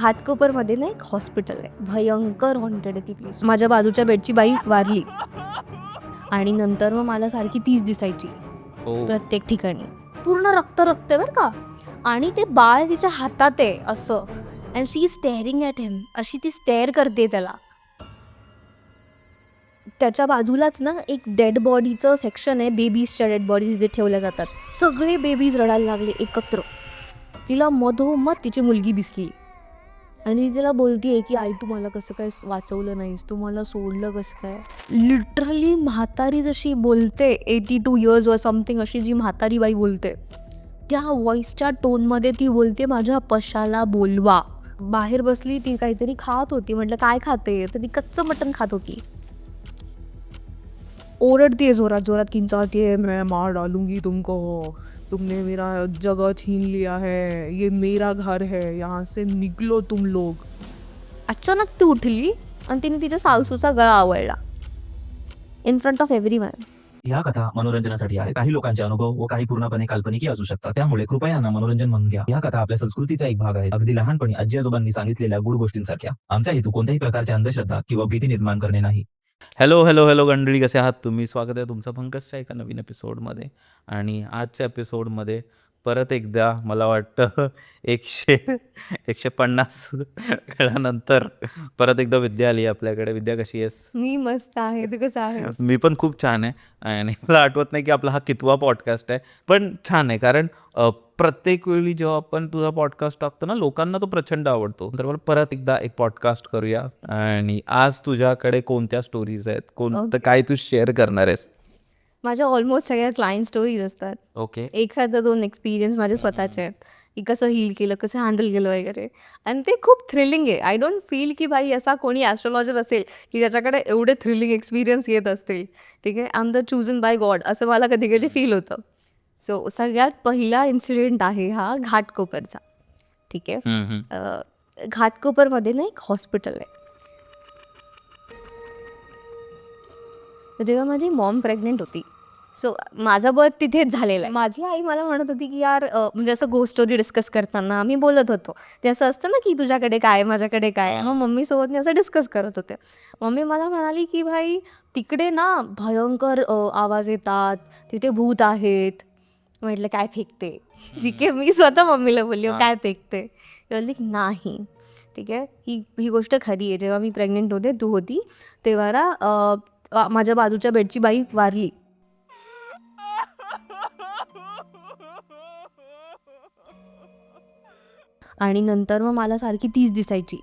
घाटकोपरमध्ये ना एक हॉस्पिटल आहे, भयंकर हॉन्टेड आहे ती प्लेस. माझ्या बाजूच्या बेडची बाई वारली आणि नंतर मग मला सारखी तीच दिसायची प्रत्येक ठिकाणी. पूर्ण रक्त रक्त आहे बरं का. आणि ते बाळ तिच्या हातात आहे असं, and she is staring at him. अशी ती स्टेअर करते त्याला. त्याच्या बाजूलाच ना एक डेड बॉडीचं सेक्शन आहे, बेबीजच्या डेड बॉडीज जे ठेवल्या जातात. सगळे बेबीज रडायला लागले एकत्र. तिला मधोमध तिची मुलगी दिसली आणि तिला बोलतीये की आई तू मला कसं काय वाचवलं नाहीस, तू मला सोडलं कसं काय. लिटरली म्हातारी जशी बोलते, 82 इयर्स वर समथिंग अशी जी म्हातारी बाई बोलते, त्या व्हॉइसच्या टोनमध्ये ती बोलते माझ्या पशाला बोलवा. बाहेर बसली ती, काहीतरी खात होती. म्हटलं काय खाते, तर ती कच्चं मटण खात होती. ओरडतीये जोरात जोरात, किंचाळतीये मैं मार डालूंगी तुमको, तुमने मेरा जगह छीन लिया है, ये मेरा घर है, यहाँ से निकलो तुम लोग. अचानक ती उठली आणि तिने तिच्या सासूचा गळा आवळला इन फ्रंट ऑफ एव्हरीवन. ह्या कथा मनोरंजनासाठी आहेत. काही लोकांचे अनुभव व काही पूर्णपणे काल्पनिकही असू शकतात. त्यामुळे कृपया यांना मनोरंजन म्हणून घ्या. ह्या कथा आपल्या संस्कृतीचा एक भाग आहे. अगदी लहानपणी आजी आजोबांनी सांगितलेल्या गुड गोष्टींसारख्या. आमचा हेतू कोणत्याही प्रकारच्या अंधश्रद्धा किंवा भीती निर्माण करणे नाही. हॅलो हॅलो हॅलो मंडळी, कसे आहात तुम्ही? स्वागत आहे तुमचं पंकजच्या एका नवीन एपिसोडमध्ये. आणि आजच्या एपिसोडमध्ये परत एकदा मला वाटतं 150 वेळानंतर परत एकदा विद्या आली आपल्याकडे. विद्या, कशी आहेस? मी मस्त आहे, तू कसं आहेस? मी पण खूप छान आहे. आणि मला आठवत नाही की आपला हा कितवा पॉडकास्ट आहे, पण छान आहे. कारण प्रत्येक वेळी जेव्हा आपण तुझा पॉडकास्ट टाकतो ना, लोकांना तो प्रचंड आवडतो. तर मला परत एकदा एक पॉडकास्ट करूया. आणि आज तुझ्याकडे कोणत्या स्टोरीज आहेत, कोणतं काय तू शेअर करणार आहेस? माझ्या ऑलमोस्ट सगळ्या क्लायंट स्टोरीज असतात. ओके. एखादा 2 एक्सपिरियन्स माझे स्वतःचे आहेत की कसं हील केलं, कसं हँडल केलं वगैरे. आणि ते खूप थ्रिलिंग आहे. आय डोंट फील की बाई असा कोणी ॲस्ट्रोलॉजर असेल की ज्याच्याकडे एवढे थ्रिलिंग एक्सपिरियन्स येत असतील. ठीक आहे, I am the chosen bye God असं मला कधी कधी फील होतं. सो सगळ्यात पहिला इन्सिडेंट आहे हा घाटकोपरचा. ठीक आहे. घाटकोपरमध्ये ना एक हॉस्पिटल आहे. तर जेव्हा माझी मॉम प्रेग्नेंट होती, सो माझा बर्थ तिथेच झालेला आहे. माझी आई मला म्हणत होती की यार म्हणजे असं गोस्ट स्टोरी डिस्कस करताना आम्ही बोलत होतो. ते असं असतं ना की तुझ्याकडे काय, माझ्याकडे काय. मग मम्मीसोबत मी असं डिस्कस करत होते. मम्मी मला म्हणाली की भाई तिकडे ना भयंकर आवाज येतात, तिथे भूत आहेत. म्हटलं काय फेकते, जी के मी स्वतः मम्मीला बोलली काय फेकते. बोलली की नाही. ठीक आहे, ही गोष्ट खरी आहे. जेव्हा मी प्रेग्नेंट होते, तू होती तेव्हा ना माझ्या बाजूच्या बेडची बाई वारली. आणि नंतर मग मला सारखी तीच दिसायची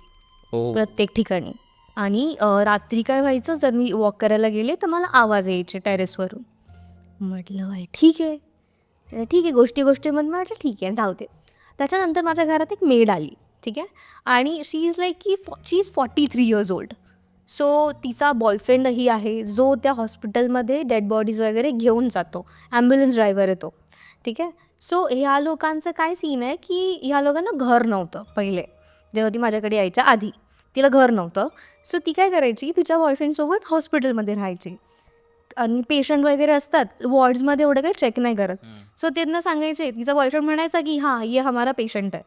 प्रत्येक ठिकाणी. आणि रात्री काय व्हायचं, जर मी वॉक करायला गेले तर मला आवाज यायचे टेरेसवरून. म्हटलं बाई ठीक आहे ठीक आहे, गोष्टी म्हटलं ठीक आहे जाऊ दे. त्याच्यानंतर माझ्या घरात एक मेड आली. ठीक आहे, आणि शी इज लाईक की शी इज 43 इयर्स ओल्ड. सो तिचा बॉयफ्रेंडही आहे जो त्या हॉस्पिटलमध्ये डेड बॉडीज वगैरे घेऊन जातो. ॲम्ब्युलन्स ड्रायव्हर आहे तो. ठीक आहे. सो ह्या लोकांचं काय सीन आहे की ह्या लोकांना घर नव्हतं पहिले, जेव्हा ती माझ्याकडे यायच्या आधी तिला घर नव्हतं. सो ती काय करायची, तिच्या बॉयफ्रेंडसोबत हॉस्पिटलमध्ये राहायची. आणि पेशंट वगैरे असतात वॉर्ड्समध्ये, एवढं काही चेक नाही करत. सो त्यांना सांगायचे, तिचा बॉयफ्रेंड म्हणायचा की हां ये हमारा पेशंट आहे,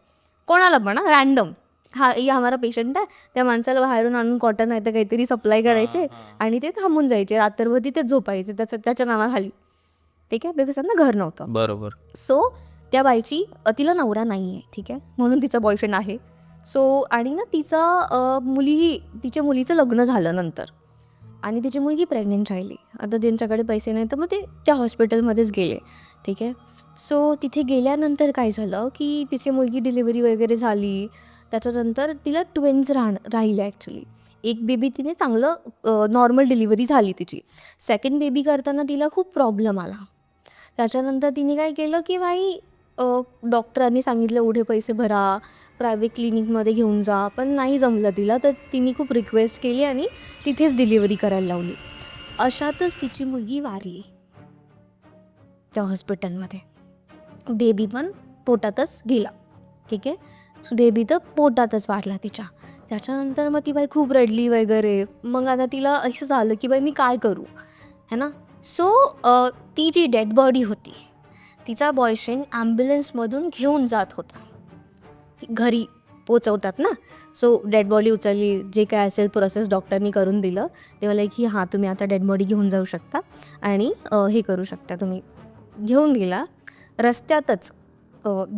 कोणाला पण रॅन्डम, हा ये हमारा पेशंट आहे. त्या माणसाला बाहेरून आणून कॉटन आहे तर काहीतरी सप्लाय करायचे आणि ते थांबून जायचे. रात्रभर तिथेच झोपायचे त्याच्या नावाखाली. ठीक आहे, बिकॉज त्यांना घर नव्हतं. बरोबर. सो त्या बाईची तिला नवरा नाही आहे. ठीक आहे, म्हणून तिचा बॉयफ्रेंड आहे. सो आणि ना तिच्या मुलीचं लग्न झालं नंतर आणि तिची मुलगी प्रेग्नेंट राहिली. आता त्यांच्याकडे पैसे नाही तर मग ते त्या हॉस्पिटलमध्येच गेले. ठीक आहे. सो तिथे गेल्यानंतर काय झालं की तिची मुलगी डिलिव्हरी वगैरे झाली. त्याच्यानंतर तिला ट्विन्स राहिल्या ॲक्च्युली. एक बेबी तिने चांगलं नॉर्मल डिलिव्हरी झाली तिची. सेकंड बेबी करताना तिला खूप प्रॉब्लेम आला. त्याच्यानंतर तिने काय केलं की बाई डॉक्टरांनी सांगितलं एवढे पैसे भरा, प्रायव्हेट क्लिनिकमध्ये घेऊन जा, पण नाही जमलं तिला. तर तिने खूप रिक्वेस्ट केली आणि तिथेच डिलिव्हरी करायला लावली. अशातच तिची मुलगी वारली त्या हॉस्पिटलमध्ये. बेबी पण पोटातच गेला. ठीक आहे, सो बेबी तर पोटातच वारला तिच्या. त्याच्यानंतर मग ती बाई खूप रडली वगैरे. मग आता तिला असं झालं की बाई मी काय करू, है ना. सो ती जी डेड बॉडी होती तिचा बॉयफ्रेंड ॲम्ब्युलन्समधून घेऊन जात होता घरी. पोचवतात ना. सो डेड बॉडी उचलली, जे काय असेल प्रोसेस डॉक्टरनी करून दिलं. ते लाईक की हां तुम्ही आता डेड बॉडी घेऊन जाऊ शकता आणि हे करू शकता तुम्ही. घेऊन गेला. रस्त्यातच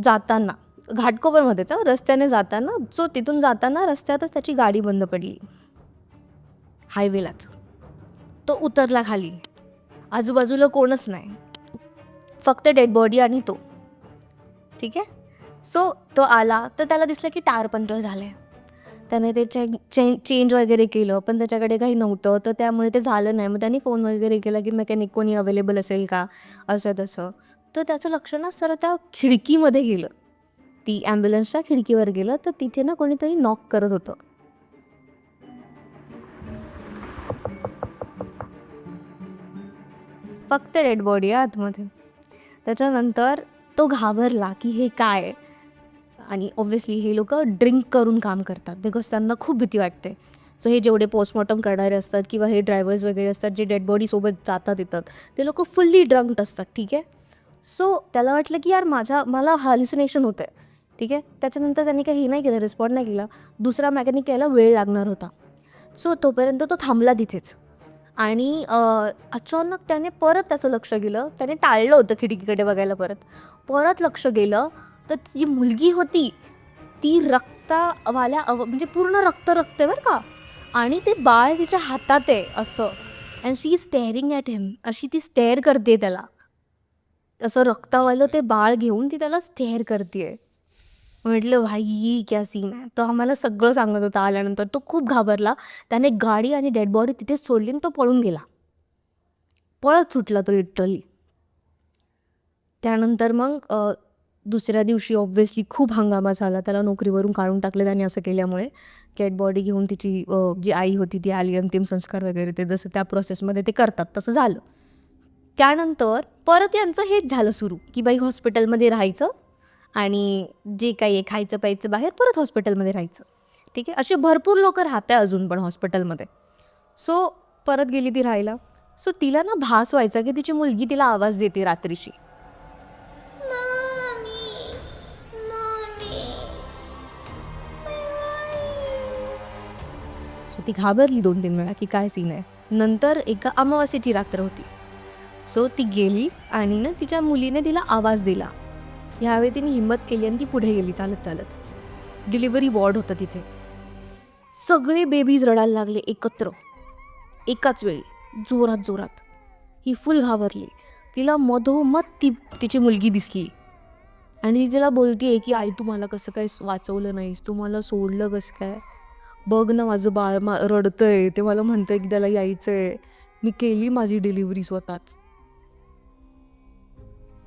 जाताना घाटकोपरमध्येच रस्त्याने जाताना तिथून जाताना रस्त्यातच त्याची गाडी बंद पडली, हायवेलाच. तो उतरला खाली, आजूबाजूला कोणच नाही, फक्त डेड बॉडी आणि तो. ठीक आहे. सो तो आला तर त्याला दिसलं की टायर पंक्चर झालं आहे. त्याने ते चेंज वगैरे केलं, पण त्याच्याकडे काही नव्हतं, तर त्यामुळे ते झालं नाही. मग त्याने फोन वगैरे केला की मेकॅनिक कोणी अवेलेबल असेल का, असं तसं. तर त्याचं लक्ष ना सर त्या खिडकीमध्ये गेलं, ती ॲम्ब्युलन्सच्या खिडकीवर गेलं. तर तिथे ना कोणीतरी नॉक करत होतं. फक्त डेड बॉडी आहे आतमध्ये. त्याच्यानंतर तो घाबरला की हे काय. आणि ऑब्व्हियसली हे लोक ड्रिंक करून काम करतात, बिकॉज त्यांना खूप भीती वाटते. सो हे जेवढे पोस्टमॉर्टम करणारे असतात किंवा हे ड्रायव्हर्स वगैरे असतात जे डेड बॉडीसोबत जातात येतात, ते लोक फुल्ली ड्रंक्ड असतात. ठीक आहे. सो त्याला वाटलं की यार मला हॅल्युसिनेशन होतं आहे. ठीक आहे. त्याच्यानंतर त्यांनी काही हे नाही केलं, रिस्पॉन्ड नाही केला. दुसरा मेकॅनिक यायला वेळ लागणार होता. सो तोपर्यंत तो थांबला तिथेच. आणि अचानक त्याने परत त्याचं लक्ष गेलं. त्याने टाळलं होतं खिडकीकडे बघायला. परत लक्ष गेलं तर जी मुलगी होती ती म्हणजे पूर्ण रक्त आहे बरं का. आणि ते बाळ तिच्या हातात आहे असं. And she is staring at him. अशी ती स्टेअर करते त्याला, असं रक्तावालं ते बाळ घेऊन ती त्याला स्टेअर करते. म्हटलं भाई क्या सीन आहे. तो आम्हाला सगळं सांगत होता आल्यानंतर. तो खूप घाबरला. त्याने गाडी आणि डेड बॉडी तिथेच सोडली आणि तो पळून गेला. पळत सुटला तो लिटरली. त्यानंतर मग दुसऱ्या दिवशी ऑब्व्हियसली खूप हंगामा झाला. त्याला नोकरीवरून काढून टाकले त्याने असं केल्यामुळे. डेड बॉडी घेऊन तिची जी आई होती ती आली, अंतिम संस्कार वगैरे ते जसं त्या प्रोसेसमध्ये ते करतात तसं झालं. त्यानंतर परत यांचं हेच झालं सुरू की बाई हॉस्पिटलमध्ये राहायचं आणि जे काही आहे खायचं प्यायचं बाहेर, परत हॉस्पिटलमध्ये राहायचं. ठीक आहे. असे भरपूर लोक राहते अजून पण हॉस्पिटलमध्ये. सो परत गेली ती राहायला. सो तिला ना भास व्हायचा की तिची मुलगी तिला आवाज देते रात्रीची. सो ती घाबरली 2-3 वेळा की काय सीन आहे. नंतर एका अमावास्येची रात्र होती. सो ती गेली आणि ना तिच्या मुलीने तिला आवाज दिला. ह्यावेळी तिने हिंमत केली आणि ती पुढे गेली चालत चालत. डिलिव्हरी वॉर्ड होतं तिथे. सगळे बेबीज रडायला लागले एकत्र एकाच वेळी, जोरात जोरात. ही फुल घाबरली. तिला मधोमध तिची मुलगी दिसली आणि ती तिला बोलतीये की आई तू मला कसं काय वाचवलं नाहीस, तू मला सोडलं कसं काय, बघ ना माझं बाळ रडतंय, ते मला म्हणतंय की त्याला यायचंय, मी केली माझी डिलिव्हरी स्वतःच.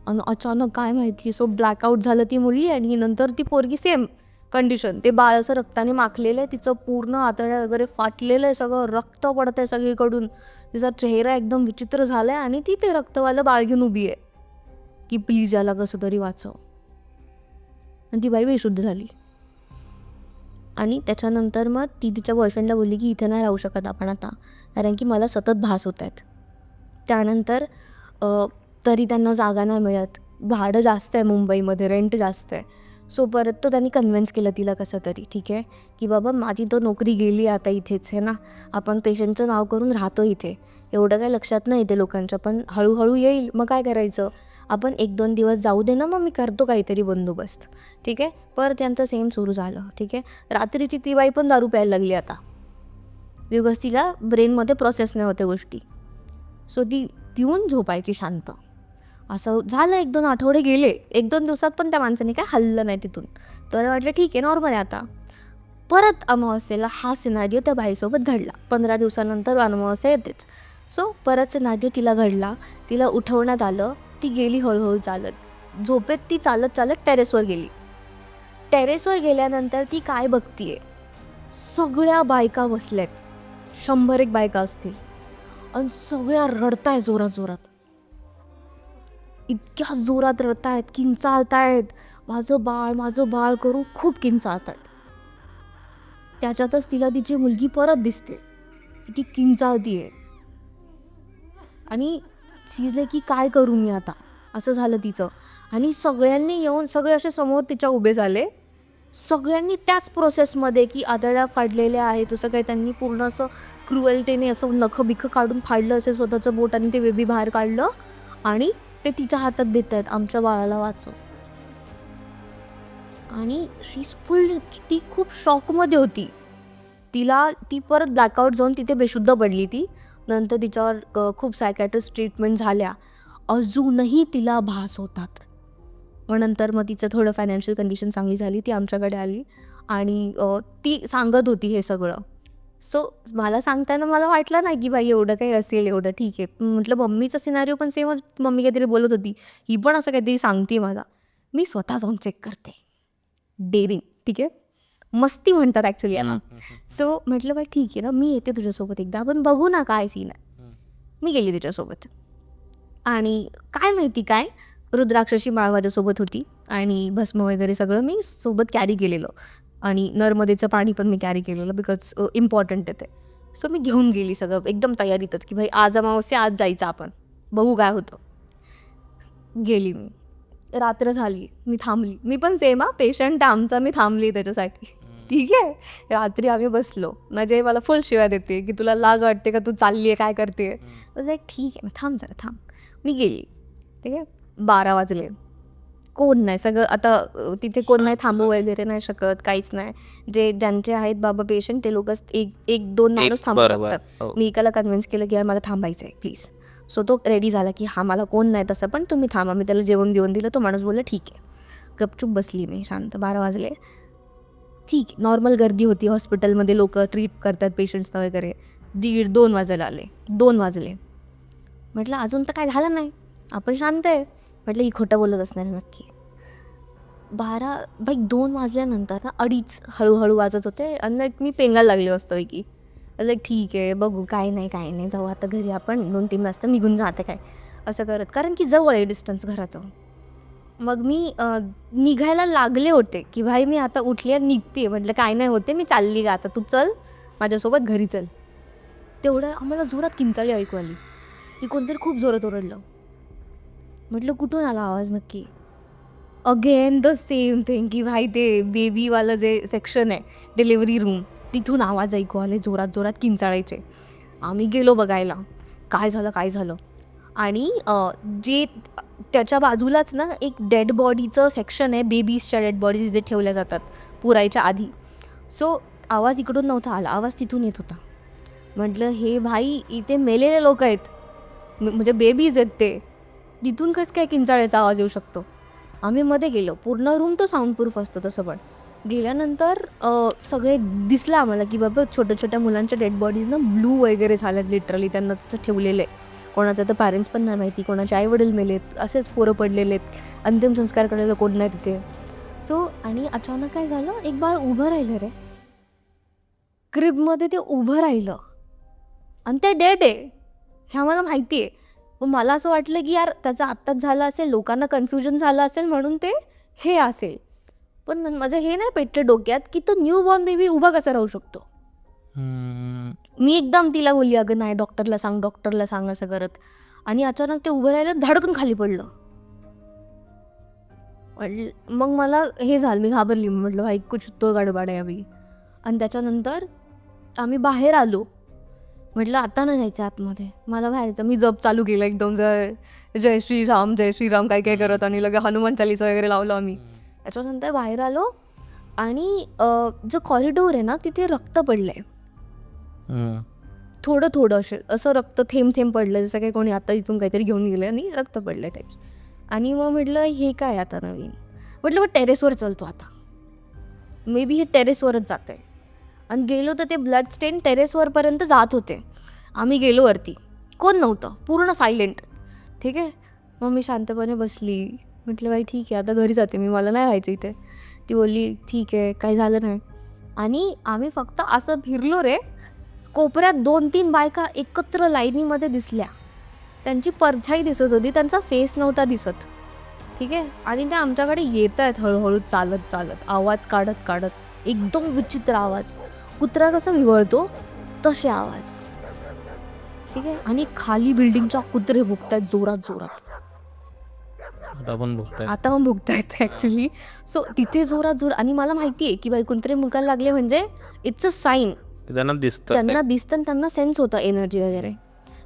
आणि अचानक काय माहिती सो ब्लॅकआउट झालं ती मुलगी. आणि नंतर ती पोरगी सेम कंडिशन, ते बाळ असं रक्ताने माखलेलं आहे, तिचं पूर्ण आतड्या वगैरे फाटलेलं आहे, सगळं रक्त पडत आहे सगळीकडून, तिचा चेहरा एकदम विचित्र झाला आहे आणि ती ते रक्तवालं बाळ घेऊन उभी आहे की प्लीज याला कसं तरी वाचव. आणि ती बाई बेशुद्ध झाली. आणि त्याच्यानंतर मग ती तिच्या बॉयफ्रेंडला बोलली की इथे नाही राहू शकत आपण आता, कारण की मला सतत भास होत आहेत. त्यानंतर तरी त्यांना जागा नाही मिळत, भाडं जास्त आहे मुंबईमध्ये, रेंट जास्त आहे. सो परत तो त्यांनी कन्व्हिन्स केलं तिला कसं तरी. ठीक आहे की बाबा माझी तर नोकरी गेली आता इथेच आहे ना, आपण पेशंटचं नाव करून राहतो इथे, एवढं काय लक्षात नाही येते लोकांच्या, पण हळूहळू येईल, मग काय करायचं, आपण 1-2 दिवस जाऊ दे ना, मग मी करतो काहीतरी बंदोबस्त. ठीक आहे. परत त्यांचं सेम सुरू झालं. ठीक आहे. रात्रीची ती बाई पण दारू प्यायला लागली आता, बिकॉज तिला ब्रेनमध्ये प्रोसेस नाही होत्या गोष्टी. सो ती येऊन झोपायची शांत. असं झालं. 1-2 आठवडे गेले. 1-2 दिवसात पण त्या माणसाने काय हल्लं नाही तिथून. तर वाटलं ठीक आहे नॉर्मल आहे आता. परत अमावास्येला हा सिनारिओ त्या बाईसोबत घडला. 15 दिवसानंतर अमावास्या येतेच. सो परत सिनारिओ तिला घडला. तिला उठवण्यात आलं. ती गेली हळूहळू चालत. झोपेत ती चालत चालत टेरेसवर गेली. टेरेसवर गेल्यानंतर ती काय बघतीये, सगळ्या बायका बसल्यात, 100-1 बायका असतील, आणि सगळ्या रडताय जोरात जोरात, इतक्या जोरात रडतायत, किंचाळतायत, माझं बाळ करून खूप किंचाळतायत. त्याच्यातच तिला तिची मुलगी परत दिसते, ती किंचाळतीये आणि शिजले की काय करू मी आता, असं झालं तिचं. आणि सगळ्यांनी येऊन सगळे असे समोर तिच्या उभे झाले सगळ्यांनी त्याच प्रोसेसमध्ये की आदळ्या फाडलेल्या आहेत, तसं काही त्यांनी पूर्ण असं क्रुअल्टीने असं नखं बिखं काढून फाडलं असेल स्वतःचं बोट आणि ते बेबी बाहेर काढलं आणि ते तिच्या हातात देत आहेत, आमच्या बाळाला वाचव. आणि ती खूप शॉकमध्ये होती. ती परत ब्लॅकआउट जाऊन तिथे बेशुद्ध पडली. ती नंतर तिच्यावर खूप सायकॅट्रिस्ट ट्रीटमेंट झाल्या. अजूनही तिला भास होतात. मग तिचं थोडं फायनान्शियल कंडिशन चांगली झाली, ती आमच्याकडे आली आणि ती सांगत होती हे सगळं. सो मला सांगताना मला वाटलं नाही की बाई एवढं काही असेल, एवढं ठीक आहे. म्हटलं मम्मीचा सिनारिओ पण सेमच, मम्मी काहीतरी बोलत होती, ही पण असं काहीतरी सांगते मला. मी स्वतः जाऊन चेक करते. डेअरिंग, ठीक आहे, मस्ती म्हणतात ॲक्च्युली याला. सो म्हटलं बाई ठीक आहे ना, मी येते तुझ्यासोबत एकदा, आपण बघू ना काय सीन आहे. मी गेली तिच्यासोबत आणि काय माहिती काय रुद्राक्षाची माळ माझ्यासोबत होती आणि भस्म वगैरे सगळं मी सोबत कॅरी केलेलं आणि नर्मदेचं पाणी पण मी कॅरी केलेलं बिकॉज इम्पॉर्टंट आहे ते. सो मी घेऊन गेली सगळं एकदम तयारीतच की भाई आज अमावस्या, आज जायचं आपण, बघू काय होतं. गेली मी, रात्र झाली, मी थांबली. मी पण सेम पेशंट आमचा, मी थांबली त्याच्यासाठी. ठीक आहे, रात्री आम्ही बसलो. म्हणजे मला फुल शिवाय देते की तुला लाज वाटते का, तू चालली आहे, काय करते. लाईक ठीक आहे, थांब जरा थांब. मी गेली, ठीक आहे. 12 वाजले, कोण नाही, सगळं आता तिथे कोण नाही, थांबू वगैरे नाही शकत, काहीच नाही. ज्यांचे आहेत बाबा पेशंट ते लोक एक दोन माणूस थांबू शकतात. मी एकाला कन्व्हिन्स केलं की यार मला थांबायचं आहे प्लीज. सो तो रेडी झाला की हा मला कोण नाही तसं, पण तुम्ही थांबा. मी त्याला जेवण देऊन दिलं, तो माणूस बोलला ठीक आहे. गपचूप बसली मी शांत. 12 वाजले, ठीक आहे. नॉर्मल गर्दी होती हॉस्पिटलमध्ये, लोक ट्रीट करतात पेशंट्सना वगैरे. 1:30-2 वाजायला आले, 2 वाजले. म्हटलं अजून तर काय झालं नाही, आपण शांत आहे. म्हटलं ही खोटं बोलत असणार नक्की. 2 वाजल्यानंतर ना 2:30 हळूहळू वाजत होते आणि मी पेंगायला लागले वाजता की लाईक ठीक आहे, बघू, काय नाही, जाऊ आता घरी आपण, 2-3 वाजता निघून जाते काय असं करत, कारण की जवळ आहे डिस्टन्स घराचं. मग मी निघायला लागले होते की भाई मी आता उठली आणि निघते. म्हटलं काय नाही होते, मी चालली का आता, तू चल माझ्यासोबत घरी चल. तेवढं आम्हाला जोरात किंचाळी ऐकू आली की कोणतरी खूप जोरात ओरडलं. म्हटलं कुठून आला आवाज नक्की. अगेन द सेम थिंग की भाई ते बेबीवालं जे सेक्शन आहे, डिलिव्हरी रूम, तिथून आवाज ऐकू आले जोरात किंचाळायचे. आम्ही गेलो बघायला काय झालं. आणि जे त्याच्या बाजूलाच ना एक डेड बॉडीचं सेक्शन आहे, बेबीजच्या डेड बॉडीज जे ठेवल्या जातात पुरायच्या आधी. सो आवाज इकडून नव्हता आला, आवाज तिथून येत होता. म्हटलं हे भाई इथे मेलेले लोक आहेत, म्हणजे बेबीज आहेत ते, तिथून कसं काय किंचाळ्याचा आवाज येऊ शकतो. आम्ही मध्ये गेलो, पूर्ण रूम तो साऊंडप्रूफ असतो तसं, पण गेल्यानंतर सगळे दिसलं आम्हाला की बाबा छोट्या मुलांच्या डेड बॉडीज ना ब्लू वगैरे झाल्यात, लिटरली त्यांना तसं ठेवलेलं आहे. कोणाचं तर पॅरेंट्स पण नाही माहिती, कोणाचे आईवडील मेलेत, असेच पोरं पडलेले आहेत, अंतिम संस्कार करायला कोण नाही तिथे. सो आणि अचानक काय झालं, एक बाळ उभं राहिलं रे क्रिबमध्ये, ते उभं राहिलं आणि ते डेड आहे हे आम्हाला माहिती आहे. मग मला असं वाटलं की यार त्याचं आत्ताच झालं असेल, लोकांना कन्फ्युजन झालं असेल म्हणून ते हे असेल. पण माझं हे नाही पेटलं डोक्यात की तो न्यू बॉर्न बेबी उभा कसा राहू शकतो. मी एकदम तिला बोलली अगं नाही, डॉक्टरला सांग असं करत. आणि अचानक ते उभं राहिलं, धडकून खाली पडलं. मग मला हे झालं, मी घाबरली. म्हटलं भाई कुछ तो गडबड आहे अभी. आणि त्याच्यानंतर आम्ही बाहेर आलो. म्हटलं आता नाही जायचं आतमध्ये, मला बाहेरचं. मी जप चालू केलं एकदम, जय श्रीराम काय करत, आणि लगे हनुमान चालीसा वगैरे लावलं आम्ही. त्याच्यानंतर बाहेर आलो आणि जो कॉरिडोर आहे ना तिथे रक्त पडलंय थोडं असं रक्त थेंब पडलं, जसं काही कोणी आता इथून काहीतरी घेऊन गेलं आणि रक्त पडलं टाईप्स. आणि मग म्हटलं हे काय आता नवीन. म्हटलं मग टेरेसवर चलतो आता, मे बी हे टेरेसवरच जात आहे. आणि गेलो तर ते ब्लड स्टेन टेरेसवरपर्यंत जात होते. आम्ही गेलो वरती, कोण नव्हतं, पूर्ण सायलेंट. ठीक आहे, मग मी शांतपणे बसली. म्हटलं बाई ठीक आहे आता घरी जाते मी, मला नाही राहायचं इथे. ती बोलली ठीक आहे, काही झालं नाही. आणि आम्ही फक्त असं फिरलो रे, कोपऱ्यात 2-3 बायका एकत्र लाईनीमध्ये दिसल्या. त्यांची परछाई दिसत होती, त्यांचा फेस नव्हता दिसत. ठीक आहे, आणि त्या आमच्याकडे येत आहेत हळूहळू चालत, आवाज काढत, एकदम विचित्र आवाज, कुत्रा कसा विवळतो तसे आवाज. ठीक आहे, आणि खाली बिल्डिंगच्या कुत्रे भुकतायत जोरात. आता पण बघताय. आता मग भुगतायत ॲक्च्युली. सो तिथे जोरात आणि मला माहिती आहे की बाई कोणतरी मुकायला लागले म्हणजे इट्स अ साईन. त्यांना दिसतं त्यांना दिसतं, त्यांना सेन्स होतं एनर्जी वगैरे.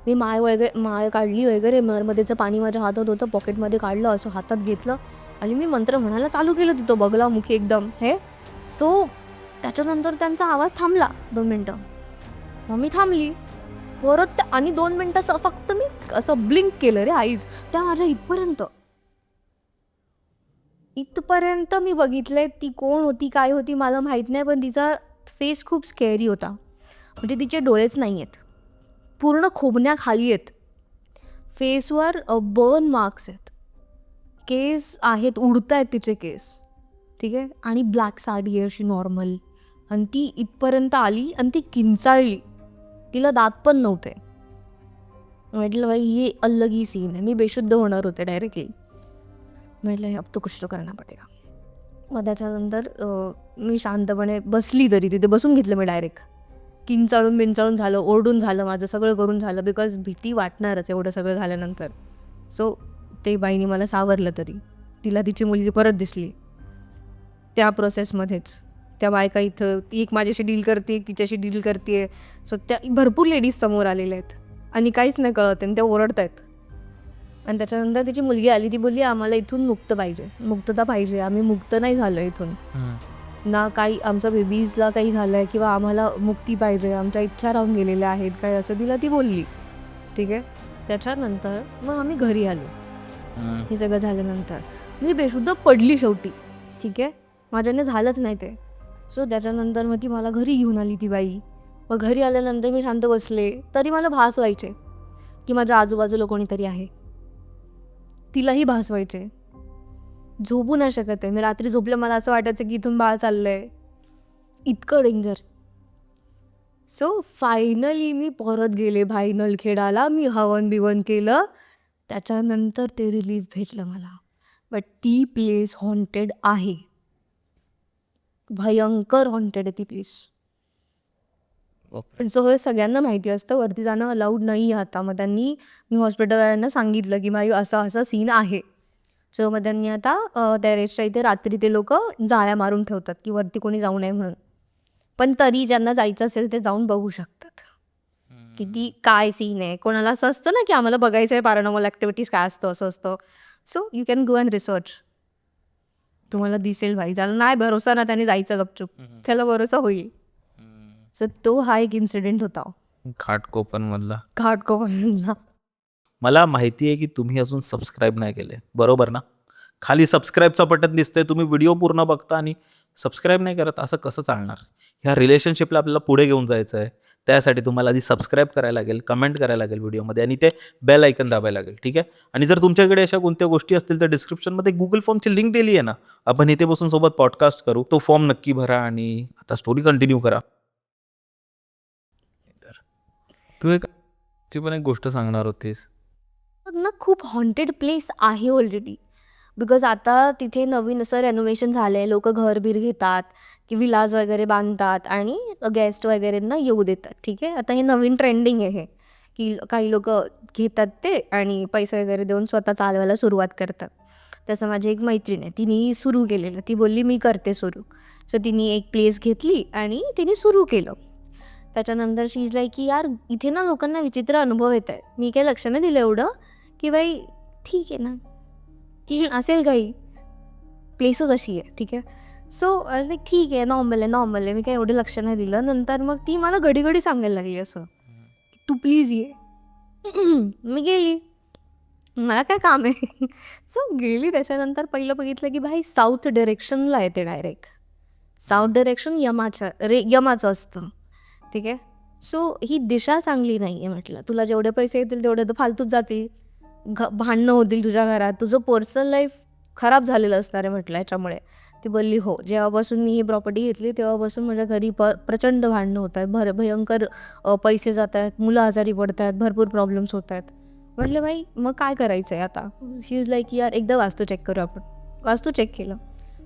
मी माळ काढली वगैरे, नर्मदेचं पाणी माझ्या हातात होतं, पॉकेटमध्ये काढलं, असं हातात घेतलं आणि मी मंत्र म्हणायला चालू केलं तिथं बगलामुखी एकदम हे. सो त्याच्यानंतर त्यांचा आवाज थांबला 2 मिनटं. मग मी थांबली परत आणि 2 मिनटाचं फक्त मी असं ब्लिंक केलं रे आईज. त्या माझ्या इथपर्यंत मी बघितलंय. ती कोण होती काय होती मला माहीत नाही, पण तिचा फेस खूप स्केरी होता. म्हणजे तिचे डोळेच नाही आहेत, पूर्ण खोबण्याखाली आहेत, फेसवर बर्न मार्क्स आहेत, केस आहेत, उडत आहेत तिचे केस, ठीक आहे. आणि ब्लॅक साडी आहे अशी नॉर्मल. आणि ती इथपर्यंत आली आणि ती किंचाळली, तिला दात पण नव्हते. म्हटलं बाई हे अलग ही सीन आहे. मी बेशुद्ध होणार होते डायरेक्टली. म्हटलं अब तो कुछ तो करना पडेगा. मग त्याच्यानंतर मी शांतपणे बसली, तरी तिथे बसून घेतलं मी डायरेक्ट. बिंचाळून झालं, ओरडून झालं, माझं सगळं करून झालं, बिकॉज भीती वाटणारच एवढं सगळं झाल्यानंतर. सो ते बाईने मला सावरलं. तरी तिला तिची मुलगी परत दिसली त्या प्रोसेसमध्येच. त्या बायका इथं एक माझ्याशी डील करते, एक तिच्याशी डील करते. सो त्या भरपूर लेडीज समोर आलेल्या आहेत आणि काहीच नाही कळत आणि त्या ओरडत आहेत. आणि त्याच्यानंतर तिची मुलगी आली, ती बोलली आम्हाला इथून मुक्तता पाहिजे. आम्ही मुक्त नाही झालो इथून ना, काही आमचं बेबीजला काही झालं आहे किंवा आम्हाला मुक्ती पाहिजे, आमच्या इच्छा राहून गेलेल्या आहेत काय, असं तिला ती बोलली, ठीक आहे. त्याच्यानंतर मग आम्ही घरी आलो. हे सगळं झाल्यानंतर मी बेशुद्ध पडली शेवटी, ठीक आहे. माझ्याने झालंच नाही ते. सो त्याच्यानंतर मग ती मला घरी घेऊन आली ती बाई. मग घरी आल्यानंतर मी शांत बसले, तरी मला भास व्हायचे की माझ्या आजूबाजूला कोणीतरी आहे. तिलाही भास व्हायचे. झोपू नाही शकत आहे मी. रात्री झोपलं मला असं वाटायचं की इथून बाळ चाललंय, इतकं डेंजर. सो फायनली मी परत गेले भाईनलखेडाला. मी हवन बिवन केलं, त्याच्यानंतर ते रिलीफ भेटलं मला. बट ती प्लेस हॉन्टेड आहे, भयंकर हॉन्टेड आहे ती प्लेस. सो हे सगळ्यांना माहिती असतं, वरती जाणं अलाउड नाही आता. मग त्यांनी, मी हॉस्पिटलवाल्यांना सांगितलं की माझी असं सीन आहे. सो मग त्यांनी आता टेरेसच्या इथे रात्री ते लोक जाळ्या मारून ठेवतात की वरती कोणी जाऊ नये म्हणून. पण तरी ज्यांना जायचं असेल ते जाऊन बघू शकतात की ती काय सीन आहे. कोणाला असं असतं ना की आम्हाला बघायचं आहे पॅरानॉर्मल ॲक्टिव्हिटीज काय असतं, असं असतं. So you can go and research, तुम्हाला दिसेल. भाई ज्याला नाही भरोसा ना त्याने जायचं गपचूप, त्याला भरोसा होईल. सो तो हा एक इन्सिडेंट होता घाटकोपरमधला. मला माहिती आहे की तुम्ही अजून सबस्क्राईब नाही केले, बरोबर ना? खाली सबस्क्राईबचं बटन दिसतंय, तुम्ही व्हिडिओ पूर्ण बघता आणि सबस्क्राईब नाही करत, असं कसं चालणार? ह्या रिलेशनशिपला आपल्याला पुढे घेऊन जायचं आहे. त्यासाठी तुम्हाला आधी सबस्क्राईब करायला लागेल, कमेंट करायला लागेल व्हिडिओमध्ये आणि ते बेल आयकन दाबायला लागेल, ठीक आहे. आणि जर तुमच्याकडे अशा कोणत्या गोष्टी असतील तर डिस्क्रिप्शनमध्ये गुगल फॉर्मची लिंक दिली आहे ना, आपण इथे बसून सोबत पॉडकास्ट करू. तो फॉर्म नक्की भरा आणि आता स्टोरी कंटिन्यू करा. तू पण एक गोष्ट सांगणार होतीस ना, खूप हॉन्टेड प्लेस आहे ऑलरेडी. बिकॉज आता तिथे नवीन असं रेनोव्हेशन झालं आहे, लोक घरबीर घेतात की विलाज वगैरे बांधतात आणि गेस्ट वगैरेंना येऊ देतात, ठीक आहे. आता हे नवीन ट्रेंडिंग आहे हे, की काही लोक घेतात ते आणि पैसे वगैरे देऊन स्वतः चालवायला सुरुवात करतात. तसं माझी एक मैत्रीण आहे, तिने सुरू केलेलं. ती बोलली मी करते सुरू. सो तिने एक प्लेस घेतली आणि तिने सुरू केलं. त्याच्यानंतर शी इज लाईक की यार इथे ना लोकांना विचित्र अनुभव येत आहेत. मी काही लक्ष नाही दिलं एवढं की बाई ठीक आहे ना, की असेल काही प्लेसच अशी आहे, ठीक आहे. सो लाईक ठीक आहे, नॉर्मल आहे. मी काही एवढं लक्ष नाही दिलं. नंतर मग ती मला घडी सांगायला लागली असं, तू प्लीज ये. मी गेली, मला काय काम आहे. सो गेली. त्याच्यानंतर पहिलं बघितलं की भाई साऊथ डायरेक्शनला येते डायरेक्ट. साऊथ डायरेक्शन यमाचं असतं, ठीक आहे. सो ही दिशा चांगली नाही आहे. म्हटलं तुला जेवढे पैसे येतील तेवढे तर फालतूच जातील, भांडणं होतील तुझ्या घरात, तुझं पर्सनल लाईफ खराब झालेलं असणार आहे म्हटलं याच्यामुळे. ती बोलली हो, जेव्हापासून मी ही प्रॉपर्टी घेतली तेव्हापासून माझ्या घरी प्रचंड भांडणं होत आहेत, भयंकर पैसे जात आहेत, मुलं आजारी पडत आहेत, भरपूर प्रॉब्लेम्स होत आहेत. म्हटलं भाई मग काय करायचं आहे आता. शी इज लाईक यार एकदा वास्तू चेक करू आपण. वास्तू चेक केलं,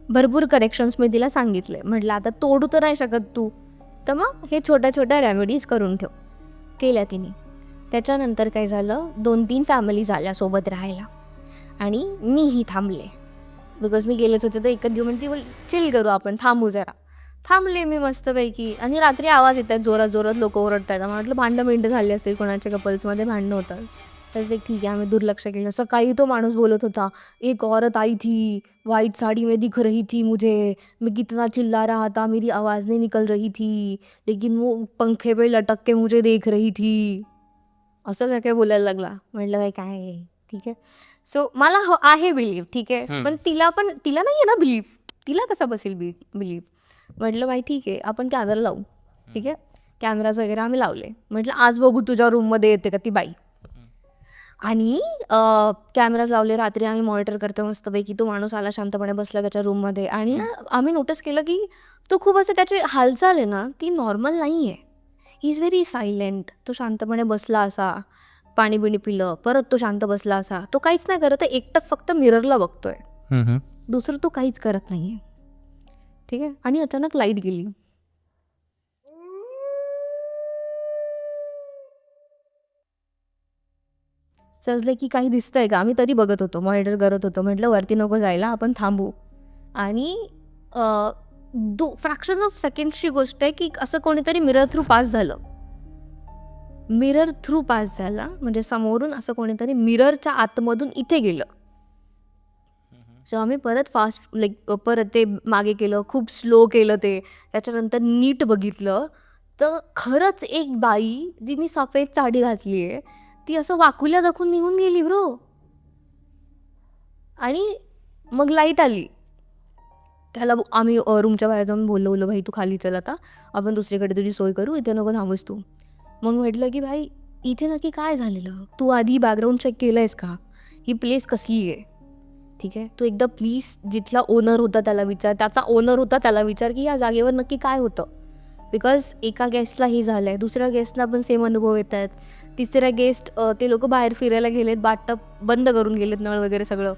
भरपूर करेक्शन्स मी तिला सांगितले. म्हटलं आता तोडू तर नाही शकत तू, तर मग हे छोट्या रेमेडीज करून ठेव. केल्या तिने. त्याच्यानंतर काय झालं, 2-3 फॅमिलीज आल्या सोबत राहायला आणि मीही थांबले बिकॉज मी गेलेच होते तर एकच दिवस म्हणते चिल करू आपण, थांबू जरा. थांबले मी मस्तपैकी आणि रात्री आवाज येत आहेत जोरात जोरात, लोक ओरडत आहेत. म्हटलं भांडं झाली असतील कोणाच्या कपल्समध्ये, भांडणं होतात. तर ते ठीक आहे, आम्ही दुर्लक्ष केलं. सकाळी तो माणूस बोलत होता, एक औरत आई थी वाइट साड़ी में दिख रही थी मुझे, मैं कितना चिल्ला रहा था मेरी आवाज़ नहीं निकल रही थी, लेकिन वो पंखे पे लटक के मुझे देख रही थी. असं काय काय बोलायला लागला. म्हटलं बाई काय आहे, ठीक आहे. सो मला आहे बिलीव्ह, ठीक आहे, पण तिला नाही आहे ना बिलीव्ह, तिला कसा बसेल बिलीव्ह. म्हटलं बाई ठीक आहे, आपण कॅमेरा लावू, ठीक आहे. कॅमेराज वगैरे आम्ही लावले. म्हटलं आज बघू तुझ्या रूममध्ये येते का ती बाई. आणि कॅमेराज लावले. रात्री आम्ही मॉनिटर करतो मस्तपैकी. तो माणूस आला, शांतपणे बसला त्याच्या रूममध्ये. आणि ना आम्ही नोटीस केलं की तो खूप असं, त्याची हालचाल आहे ना ती नॉर्मल नाही आहे. He is very silent. तो शांतपणे बसला असा, पाणी बिणी पिलं, परत तो शांत बसला असा. तो काहीच नाही करत आहे, एकटाच फक्त मिररला बघतोय. दुसरं तो काहीच करत नाही आहे, ठीक आहे. आणि अचानक लाईट गेली. सजले की काही दिसतंय का, आम्ही तरी बघत होतो, मॉनिटर करत होतो. म्हटलं वरती नको जायला, आपण थांबू. आणि फ्रॅक्शन ऑफ सेकंड्सची गोष्ट आहे की असं कोणीतरी मिरर थ्रू पास झाला, म्हणजे समोरून असं कोणीतरी मिररच्या आतमधून इथे गेलं. सो आम्ही परत फास्ट परत ते मागे केलं, खूप स्लो केलं ते. त्याच्यानंतर नीट बघितलं तर खरंच एक बाई जिने सफेद साडी घातली आहे ती असं वाकुल्या दाखवून निघून गेली ब्रो. आणि मग लाईट आली. त्याला आम्ही रूमच्या बाहेर जाऊन बोललो भाई तू खाली चल, आता आपण दुसरीकडे तुझी सोय करू, इथे नको थांबूस तू. मग म्हटलं की भाई इथे नक्की काय झालेलं, तू आधी बॅकग्राऊंड चेक केलं आहेस का, ही प्लेस कसली आहे, ठीक आहे. तू एकदा प्लीज जिथला ओनर होता त्याला विचार, त्याचा ओनर होता त्याला विचार की या जागेवर नक्की काय होतं. बिकॉज एका गेस्टला हे झालं आहे, दुसऱ्या गेस्टला पण सेम अनुभव येत आहेत. तिसऱ्या गेस्ट ते लोक बाहेर फिरायला गेलेत, बाथटब बंद करून गेलेत, नळ वगैरे सगळं.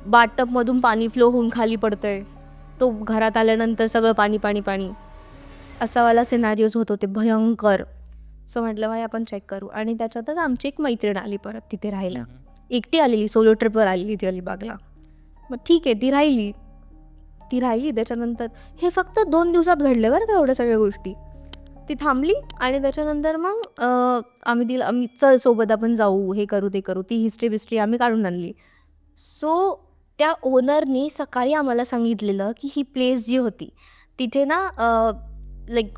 बाथटबमधून पाणी फ्लो होऊन खाली पडतंय, तो घरात आल्यानंतर सगळं पाणी पाणी पाणी, असावाला सिनारिओज होत होते भयंकर. सो म्हटलं भाई आपण चेक करू. आणि त्याच्यातच आमची एक मैत्रीण आली परत तिथे राहायला, एकटी आलेली, सोलो ट्रिपवर आलेली ती अलिबागला. मग ठीक आहे, ती राहिली. त्याच्यानंतर हे फक्त 2 दिवसात घडले बरं का एवढ्या सगळ्या गोष्टी. ती थांबली आणि त्याच्यानंतर मग आम्ही चल सोबत आपण जाऊ, हे करू ते करू, ती हिस्ट्री आम्ही काढून आणली. सो त्या ओनरनी सकाळी आम्हाला सांगितलेलं की ही प्लेस जी होती तिथे ना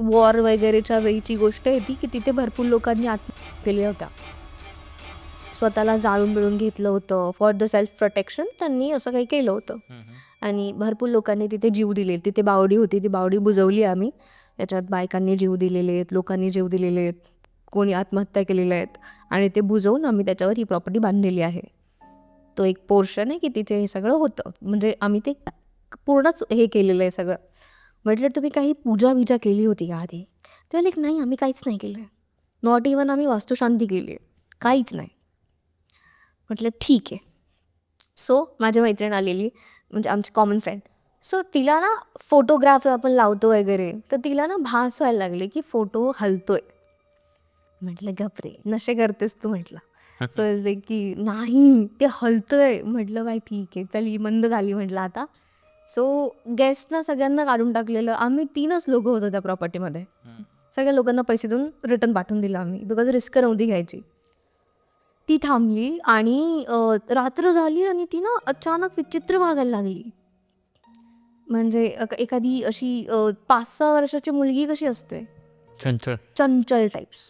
वॉर वगैरेच्या वेळीची गोष्ट येते की तिथे भरपूर लोकांनी आत्महत्या केल्या होत्या, स्वतःला जाळून बिळून घेतलं होतं फॉर द सेल्फ प्रोटेक्शन. त्यांनी असं काही केलं होतं आणि भरपूर लोकांनी तिथे जीव दिले. तिथे बावडी होती, ती बावडी बुजवली आम्ही. त्याच्यात बायकांनी जीव दिलेले आहेत, लोकांनी जीव दिलेले आहेत, कोणी आत्महत्या केलेल्या आहेत. आणि ते बुजवून आम्ही त्याच्यावर ही प्रॉपर्टी बांधलेली आहे. तो एक पोर्शन आहे की तिथे हे सगळं होतं, म्हणजे आम्ही ते पूर्णच हे केलेलं आहे सगळं. म्हटलं तुम्ही काही पूजा बिजा केली होती का आधी, ते नाही आम्ही काहीच नाही केलं आहे, नॉट इवन आम्ही वास्तुशांती केली आहे, काहीच नाही. म्हटलं ठीक आहे. सो माझी मैत्रीण आलेली, म्हणजे आमची कॉमन फ्रेंड. सो तिला ना फोटोग्राफ आपण लावतो वगैरे, तर तिला ना भास व्हायला लागले की फोटो हलतोय. म्हटलं गपरे नशे करतेस तू, म्हटलं. सो की नाही ते हलतोय. म्हटलं बाई ठीक आहे चल, ही मंद झाली म्हटलं आता. सो गेस्टना सगळ्यांना काढून टाकलेलं. आम्ही 3च लोक होतो त्या प्रॉपर्टीमध्ये. सगळ्या लोकांना पैसे देऊन रिटर्न पाठवून दिलं आम्ही, बिकॉज रिस्क नव्हती घ्यायची. ती थांबली आणि रात्र झाली आणि ती ना अचानक विचित्र वागायला लागली. म्हणजे एखादी अशी 5-6 वर्षाची मुलगी कशी असते, चंचल टाईप्स,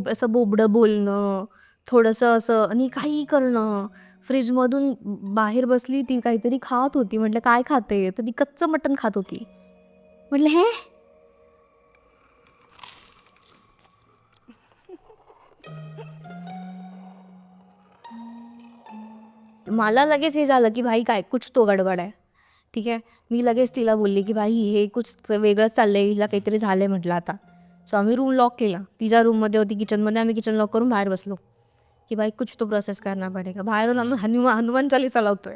असं बोबडं बोलणं, थोडंसं असं आणि काही करणं. फ्रीजमधून बाहेर बसली ती, काहीतरी खात होती. म्हटलं काय खाते, तर ती कच्चं मटण खात होती. म्हटलं हे मला लगेच हे झालं की भाई काय कुछ तो गडबड आहे, ठीक आहे. मी लगेच तिला बोलली की भाई हे कुछ वेगळंच चाललंय, हिला काहीतरी झालंय म्हटलं आता. सो आम्ही रूम लॉक केला. तिच्या रूममध्ये होती किचनमध्ये, आम्ही किचन लॉक करून बाहेर बसलो की भाई कुछ तो प्रोसेस करना पडेगा. बाहेरून आम्ही हनुमान चालीसा लावतोय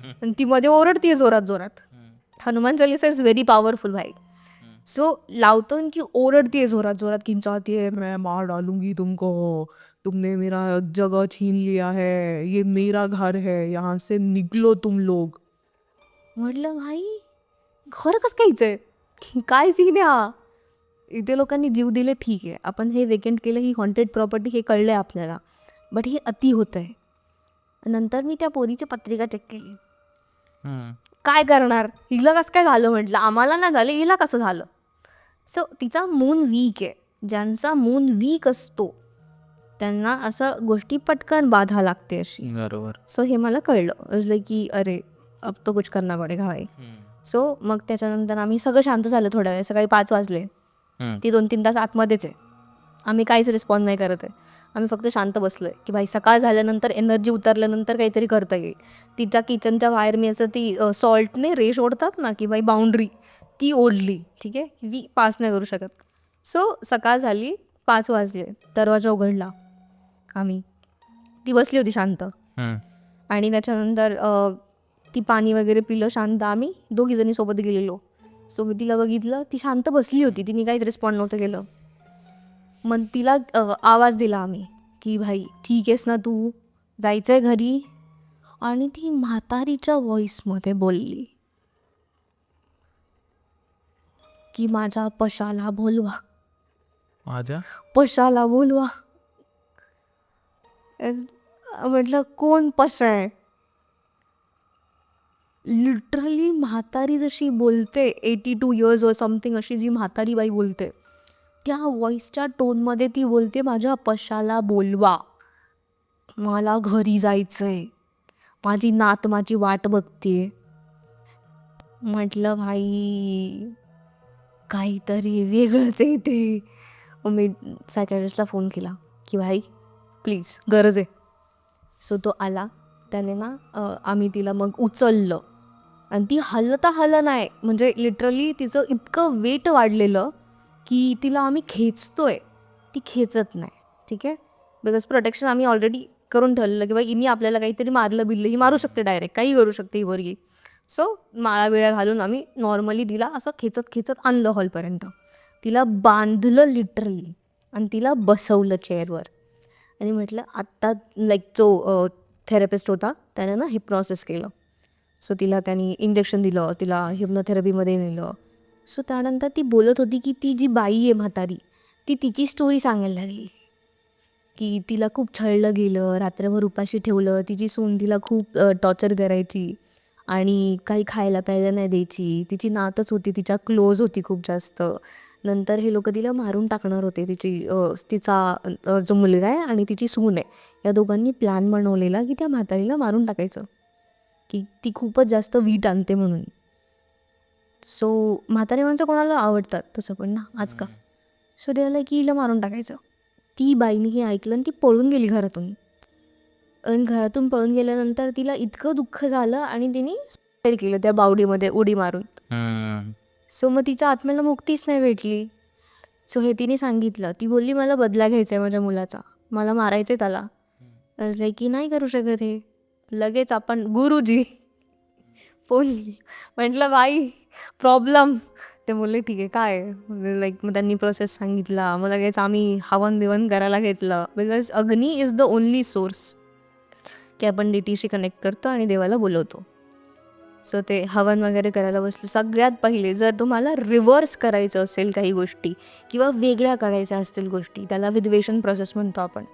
आणि ती मध्ये ओरडतीये जोरात जोरात. Hanuman Chalisa is very powerful भाई. सो लावतो आणि की ओरडतीये जोरात जोरात की चाहती मैं मार डालूंगी तुमको, तुमने मेरा जगह छीन लिया है, ये मेरा घर है, यहाँ से निकलो तुम लोग. म्हटलं भाई घर कसं कायचंय, काय सीन आहे हा. इथे लोकांनी जीव दिले ठीक आहे, आपण हे वेकेंट केलं, ही हॉन्टेड प्रॉपर्टी हे कळलं आहे आपल्याला, बट हे अति होतं आहे. नंतर मी त्या पोरीची पत्रिका चेक केली. काय करणार, हिला कसं काय झालं म्हटलं, आम्हाला नाही झालं, हिला कसं झालं. सो तिचा मून वीक आहे. ज्यांचा मून वीक असतो त्यांना असं गोष्टी पटकन बाधा लागते अशी. बरोबर. सो हे मला कळलं की अरे अब तो कुछ करना पडेगा भाई. सो मग त्याच्यानंतर आम्ही सगळं शांत झालं थोड्या वेळ. सकाळी 5 वाजले. ती 2-3 तास आतमध्येच आहे. आम्ही काहीच रिस्पॉन्स नाही करत आहे. आम्ही फक्त शांत बसलो आहे की भाई सकाळ झाल्यानंतर एनर्जी उतरल्यानंतर काहीतरी करता येईल. तिच्या किचनच्या बाहेर मी असं ती सॉल्टने रेश ओढतात ना की भाई बाउंड्री, ती ओढली. ठीक आहे, ती पास नाही करू शकत. सो सकाळ झाली, 5 वाजले, दरवाजा उघडला. ती बसली होती शांत. आणि त्याच्यानंतर ती पाणी वगैरे पिलं शांत. आम्ही दोघीजणी सोबत गेलेलो. सो मी तिला बघितलं, ती शांत बसली होती, तिने काहीच रिस्पॉन्ड नव्हतं केलं. मग तिला आवाज दिला आम्ही की भाई ठीक आहेस ना तू, जायचं आहे घरी. आणि ती म्हातारीच्या व्हॉइसमध्ये बोलली की माझ्या पशाला बोलवा, माझ्या पशाला बोलवा. म्हटलं कोण पशा आहे. लिटरली म्हातारी जशी बोलते, 82 इयर्स वर समथिंग अशी जी म्हातारी बाई बोलते, त्या व्हॉइसच्या टोनमध्ये ती बोलते माझ्या पशाला बोलवा, मला घरी जायचंय, माझी नात माझी वाट बघते. म्हटलं भाई काहीतरी वेगळंच आहे ते. मी सायकॅट्रिस्टला फोन केला की भाई प्लीज गरज आहे. सो तो आला. त्याने ना आम्ही तिला मग उचललं आणि ती हलं नाही. म्हणजे लिटरली तिचं इतकं वेट वाढलेलं की तिला आम्ही खेचतोय, ती खेचत नाही. ठीक आहे, बिकॉज प्रोटेक्शन आम्ही ऑलरेडी करून ठेवलेलं की बाई हिनी आपल्याला काहीतरी मारलं बिरलं, ही मारू शकते डायरेक्ट, काही करू शकते ही पोरगी. सो माळा बिळा घालून आम्ही नॉर्मली तिला असं खेचत आणलं हॉलपर्यंत. तिला बांधलं लिटरली आणि तिला बसवलं चेअरवर. आणि म्हटलं आत्ता लाईक जो थेरपिस्ट होता त्याने ना हिप्नॉसिस केलं. सो तिला त्यांनी इंजेक्शन दिलं, तिला हिप्नोथेरपीमध्ये नेलं. सो त्यानंतर ती बोलत होती की ती जी बाई आहे म्हातारी, ती तिची स्टोरी सांगायला लागली की तिला खूप छळलं गेलं, रात्रभर उपाशी ठेवलं, तिची सून तिला खूप टॉर्चर करायची आणि काही खायला प्यायला नाही द्यायची. तिची नातच होती, तिच्या क्लोज होती खूप जास्त. नंतर हे लोक तिला मारून टाकणार होते. तिचा जो मुलगा आहे आणि तिची सून आहे, या दोघांनी प्लॅन बनवलेला की त्या म्हातारीला मारून टाकायचं, की ती खूपच जास्त वीट आणते म्हणून. सो म्हातारी माणसं कोणाला आवडतात तसं पण ना आजकाल. सो ते आलं की हिला मारून टाकायचं. ती बाईने हे ऐकलं आणि ती पळून गेली घरातून. आणि घरातून पळून गेल्यानंतर तिला इतकं दुःख झालं आणि तिने सुसाईड केलं त्या बावडीमध्ये उडी मारून. सो मग तिच्या आत्म्याला मुक्तीच नाही भेटली. सो हे तिने सांगितलं. ती बोलली मला बदला घ्यायचा आहे माझ्या मुलाचा, मला मारायचं आहे त्याला. लाईक की नाही करू शकत हे. लगेच आपण गुरुजी फोन म्हटलं बाई प्रॉब्लेम. ते बोलले ठीक आहे काय, लाईक मग त्यांनी प्रोसेस सांगितला. मग लगेच आम्ही हवन बिवन करायला घेतलं. बिकॉज अग्नी इज द ओनली सोर्स की आपण डीटीशी कनेक्ट करतो आणि देवाला बोलवतो. सो ते हवन वगैरे करायला बसलो. सगळ्यात पहिले जर तुम्हाला रिव्हर्स करायचं असेल काही गोष्टी किंवा वेगळ्या करायच्या असतील गोष्टी, त्याला विद्वेषण प्रोसेस म्हणतो आपण,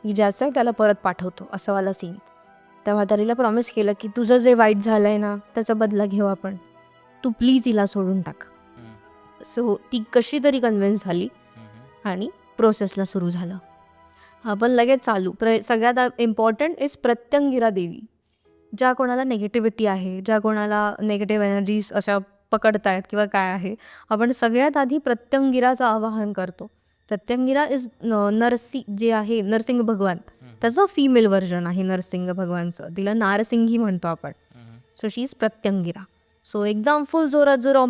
की ज्याचं आहे त्याला परत पाठवतो असं वाला सीन. त्या म्हातारीला प्रॉमिस केलं की तुझं जे वाईट झालं आहे ना त्याचा बदला घेऊ आपण, तू प्लीज हिला सोडून टाक. सो ती कशी तरी कन्व्हिन्स झाली आणि प्रोसेसला सुरू झालं. आपण लगेच चालू. सगळ्यात इम्पॉर्टंट इज प्रत्यंगिरा देवी. ज्या कोणाला नेगेटिव्हिटी आहे, ज्या कोणाला नेगेटिव्ह एनर्जीज अशा पकडतायत किंवा काय आहे, आपण सगळ्यात आधी प्रत्यंगिराचं आवाहन करतो. प्रत्यंगिरा इज जे आहे नरसिंह भगवान, त्याचं फिमेल व्हर्जन आहे नरसिंह भगवानचं. तिला नारसिंगी म्हणतो आपण. So she is Pratyangira. So एकदम फुल जोरात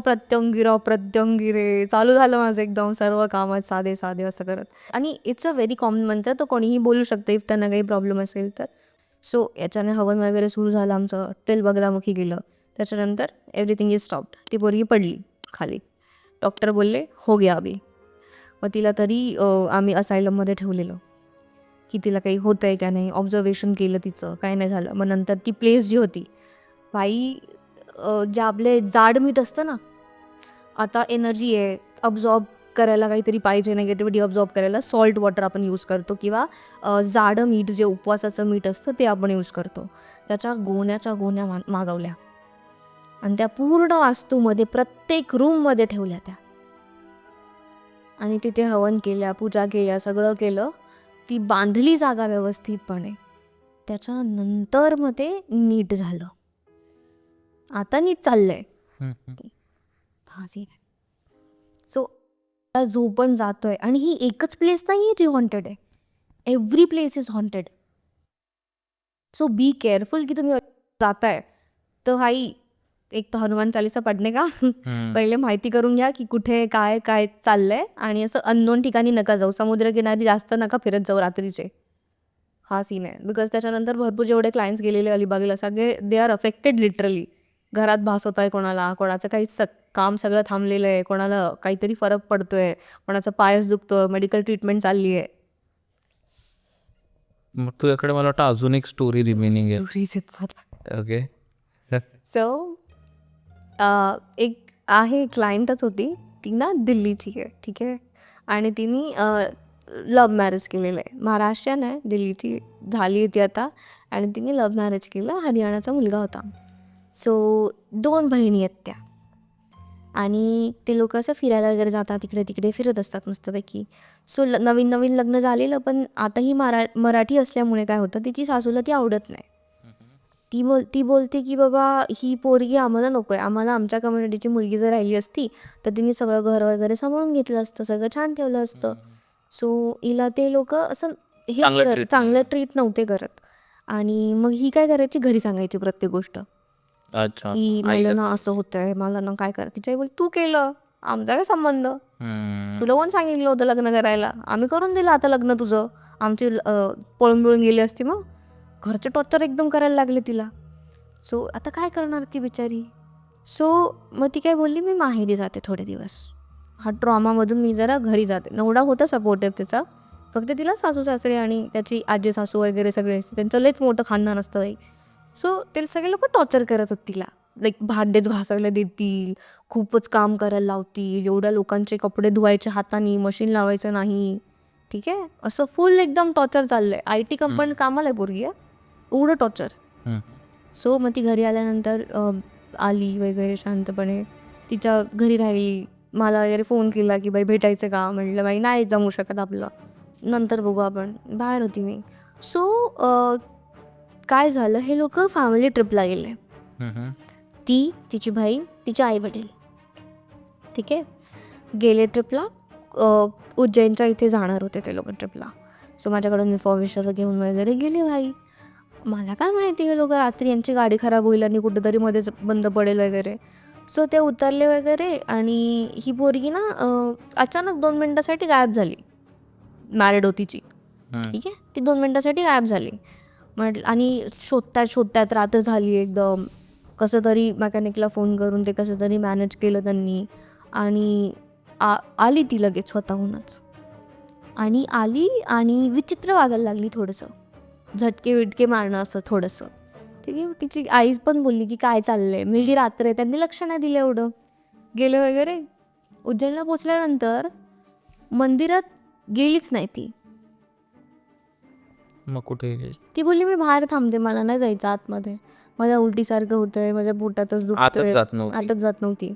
प्रत्यंगिरे चालू झालं माझं एकदम सर्व कामात साधे असं करत. आणि इट्स अ व्हेरी कॉमन मंत्र, तो कोणीही बोलू शकतं इफ त्यांना काही प्रॉब्लेम असेल तर. सो याच्याने हवन वगैरे सुरू झालं आमचं. टेल बगलामुखी गेलं. त्याच्यानंतर एव्हरीथिंग इज स्टॉप्ड. ती पोरगी पडली खाली. डॉक्टर बोलले हो गया अभी. मग तिला तरी आम्ही असायलममध्ये ठेवलेलं की तिला काही होतं आहे का नाही. ऑब्झर्वेशन केलं तिचं, काही नाही झालं. मग नंतर ती प्लेस जी होती बाई, जे आपले जाड मीठ असतं ना, आता एनर्जी आहे अब्झॉर्ब करायला काहीतरी पाहिजे, नेगेटिव्हिटी अब्झॉर्ब करायला सॉल्ट वॉटर आपण यूज करतो किंवा जाडं मीठ जे उपवासाचं मीठ असतं ते आपण यूज करतो. त्याच्या गोण्याच्या गोण्या मागवल्या आणि त्या पूर्ण वास्तूमध्ये प्रत्येक रूममध्ये ठेवल्या त्या आणि तिथे हवन केल्या, पूजा केल्या, सगळं केलं. ती बांधली जागा व्यवस्थितपणे. त्याच्यानंतर मग ते नीट झालं. आता नीट चाललंय. हा सीन आहे. सो जो पण जातोय, आणि ही एकच प्लेस नाही आहे जी हॉन्टेड आहे. Every place is haunted. So be careful की तुम्ही जाताय तर भाई एक तर हनुमान चालीसा पडणे का पहिले माहिती करून घ्या की कुठे काय काय चाललंय, आणि असं अननोन ठिकाणी नका जाऊ. समुद्रकिनारी जास्त नका फिरत जाऊ रात्रीचे. हा सीन आहे. बिकॉज त्याच्यानंतर भरपूर जेवढे क्लायंट्स गेलेले अलिबागला सगळे दे आर अफेक्टेड लिटरली. घरात भास होत आहे कोणाला, कोणाचं काही काम सगळं थांबलेलं आहे, कोणाला काहीतरी फरक पडतोय, कोणाचं पायच दुखतोय, मेडिकल ट्रीटमेंट चालली आहे. मग तुझ्याकडे मला वाटतं अजून एक स्टोरी रिमेनिंग आहे. ओके. सो एक आहे क्लायंटच होती ती ना दिल्लीची आहे, ठीक आहे. आणि तिने लव्ह मॅरेज केलेलं आहे. महाराष्ट्रीयन आहे, दिल्लीची झाली होती आता, आणि तिने लव्ह मॅरेज केलं. हरियाणाचा मुलगा होता. सो 2 बहिणी आहेत त्या, आणि ते लोक असं फिरायला वगैरे जातात, तिकडे तिकडे फिरत असतात मस्तपैकी. सो नवीन नवीन लग्न झालेलं, पण आताही मराठी असल्यामुळे काय होतं, तिची सासूला ती आवडत नाही. ती बोलते की बाबा ही पोरगी आम्हाला नको आहे, आम्हाला आमच्या कम्युनिटीची मुलगी जर राहिली असती तर तिने सगळं घर वगैरे सांभाळून घेतलं असतं, सगळं छान ठेवलं असतं. सो हिला ते लोक असं चांगलं ट्रीट नव्हते करत. आणि मग ही काय करायची, घरी सांगायची प्रत्येक गोष्ट अच्छा. की मला ना असं होतंय, मला ना काय करायचं. तिच्या आई बोल तू केलं, आमचा काय संबंध, तुला कोण सांगितलं होतं लग्न करायला, आम्ही करून दिलं आता लग्न तुझं. आमची पळून पळून गेली असती, मग घरचे टॉर्चर एकदम करायला लागले तिला. सो आता काय करणार ती बिचारी. सो मग ती काय बोलली, मी माहेरी जाते थोडे दिवस, हा ट्रॉमामधून मी जरा घरी जाते. नवरा होता सपोर्टिव्ह तिचा, फक्त तिला सासू सासरे आणि त्याची आजी सासू वगैरे सगळे त्यांचं लयच मोठं खानदान असतं बाई. सो ते सगळे लोक टॉर्चर करत होते तिला, लाईक भांडेच घासायला देतील, खूपच काम करायला लावतील, एवढ्या लोकांचे कपडे धुवायचे हाताने, मशीन लावायचं नाही, ठीक आहे. असं फुल एकदम टॉर्चर चाललंय. IT कंपनीत कामाला आहे पोरगी, एवढं टॉर्चर. सो मग ती घरी आल्यानंतर आली वगैरे शांतपणे, तिच्या घरी राहिली. मला वगैरे फोन केला की बाई भेटायचं का. म्हटलं बाई नाही जमू शकत आपलं, नंतर बघू आपण. बाहेर होती मी. सो काय झालं, हे लोक फॅमिली ट्रिपला गेले. ती, तिची बहीण, तिचे आई वडील, ठीक आहे, गेले ट्रिपला. उज्जैनच्या इथे जाणार होते ते लोक ट्रिपला. सो माझ्याकडून इन्फॉर्मेशन घेऊन वगैरे गेले भाई. मला काय माहिती हे लोक रात्री यांची गाडी खराब होईल आणि कुठेतरी मध्येच बंद पडेल वगैरे. सो ते उतरले वगैरे, आणि ही पोरगी ना अचानक 2 मिनटासाठी गायब झाली. मॅरिड होती ती, ठीक आहे. ती 2 मिनटासाठी गायब झाली. आणि शोधतात रात्र झाली एकदम. कसं तरी मेकॅनिकला फोन करून ते कसं तरी मॅनेज केलं त्यांनी, आणि आली ती लगेच स्वतःहूनच. आणि आली आणि विचित्र वागायला लागली, थोडंसं झटके विटके मारणं असं थोडंसं, ठीक आहे. तिची आई पण बोलली की काय चाललंय, मिली रात्र आहे, त्यांनी लक्ष नाही दिलं एवढं. गेले वगैरे. उज्जैनला पोचल्यानंतर मंदिरात गेलीच नाही ती. मग कुठे गेली? ती बोलली मी बाहेर थांबते, मला नाही जायचं आतमध्ये, माझ्या उलटीसारखं होतंय, माझ्या पोटातच दुखतंय. आतच जात नव्हती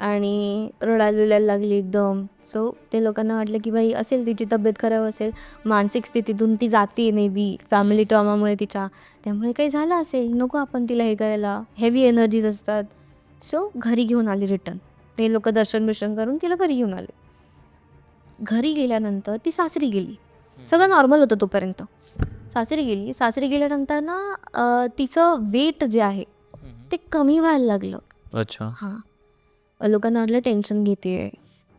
आणि रडायला लागली एकदम. सो ते लोकांना वाटलं की बाई असेल तिची तब्येत खराब असेल, मानसिक स्थितीतून ती जाते नेहमी, फॅमिली ट्रॉमामुळे तिच्या, त्यामुळे काही झालं असेल, नको आपण तिला हे करायला, हेवी एनर्जीज असतात. सो घरी घेऊन आली रिटर्न. ते लोक दर्शन करून तिला घरी घेऊन आले. घरी गेल्यानंतर ती सासरी गेली. सगळं नॉर्मल होतं तोपर्यंत. सासरी गेल्यानंतर ना तिचं वेट जे आहे ते कमी व्हायला लागलं. अच्छा. हां, लोकांना वाटलं टेन्शन घेते,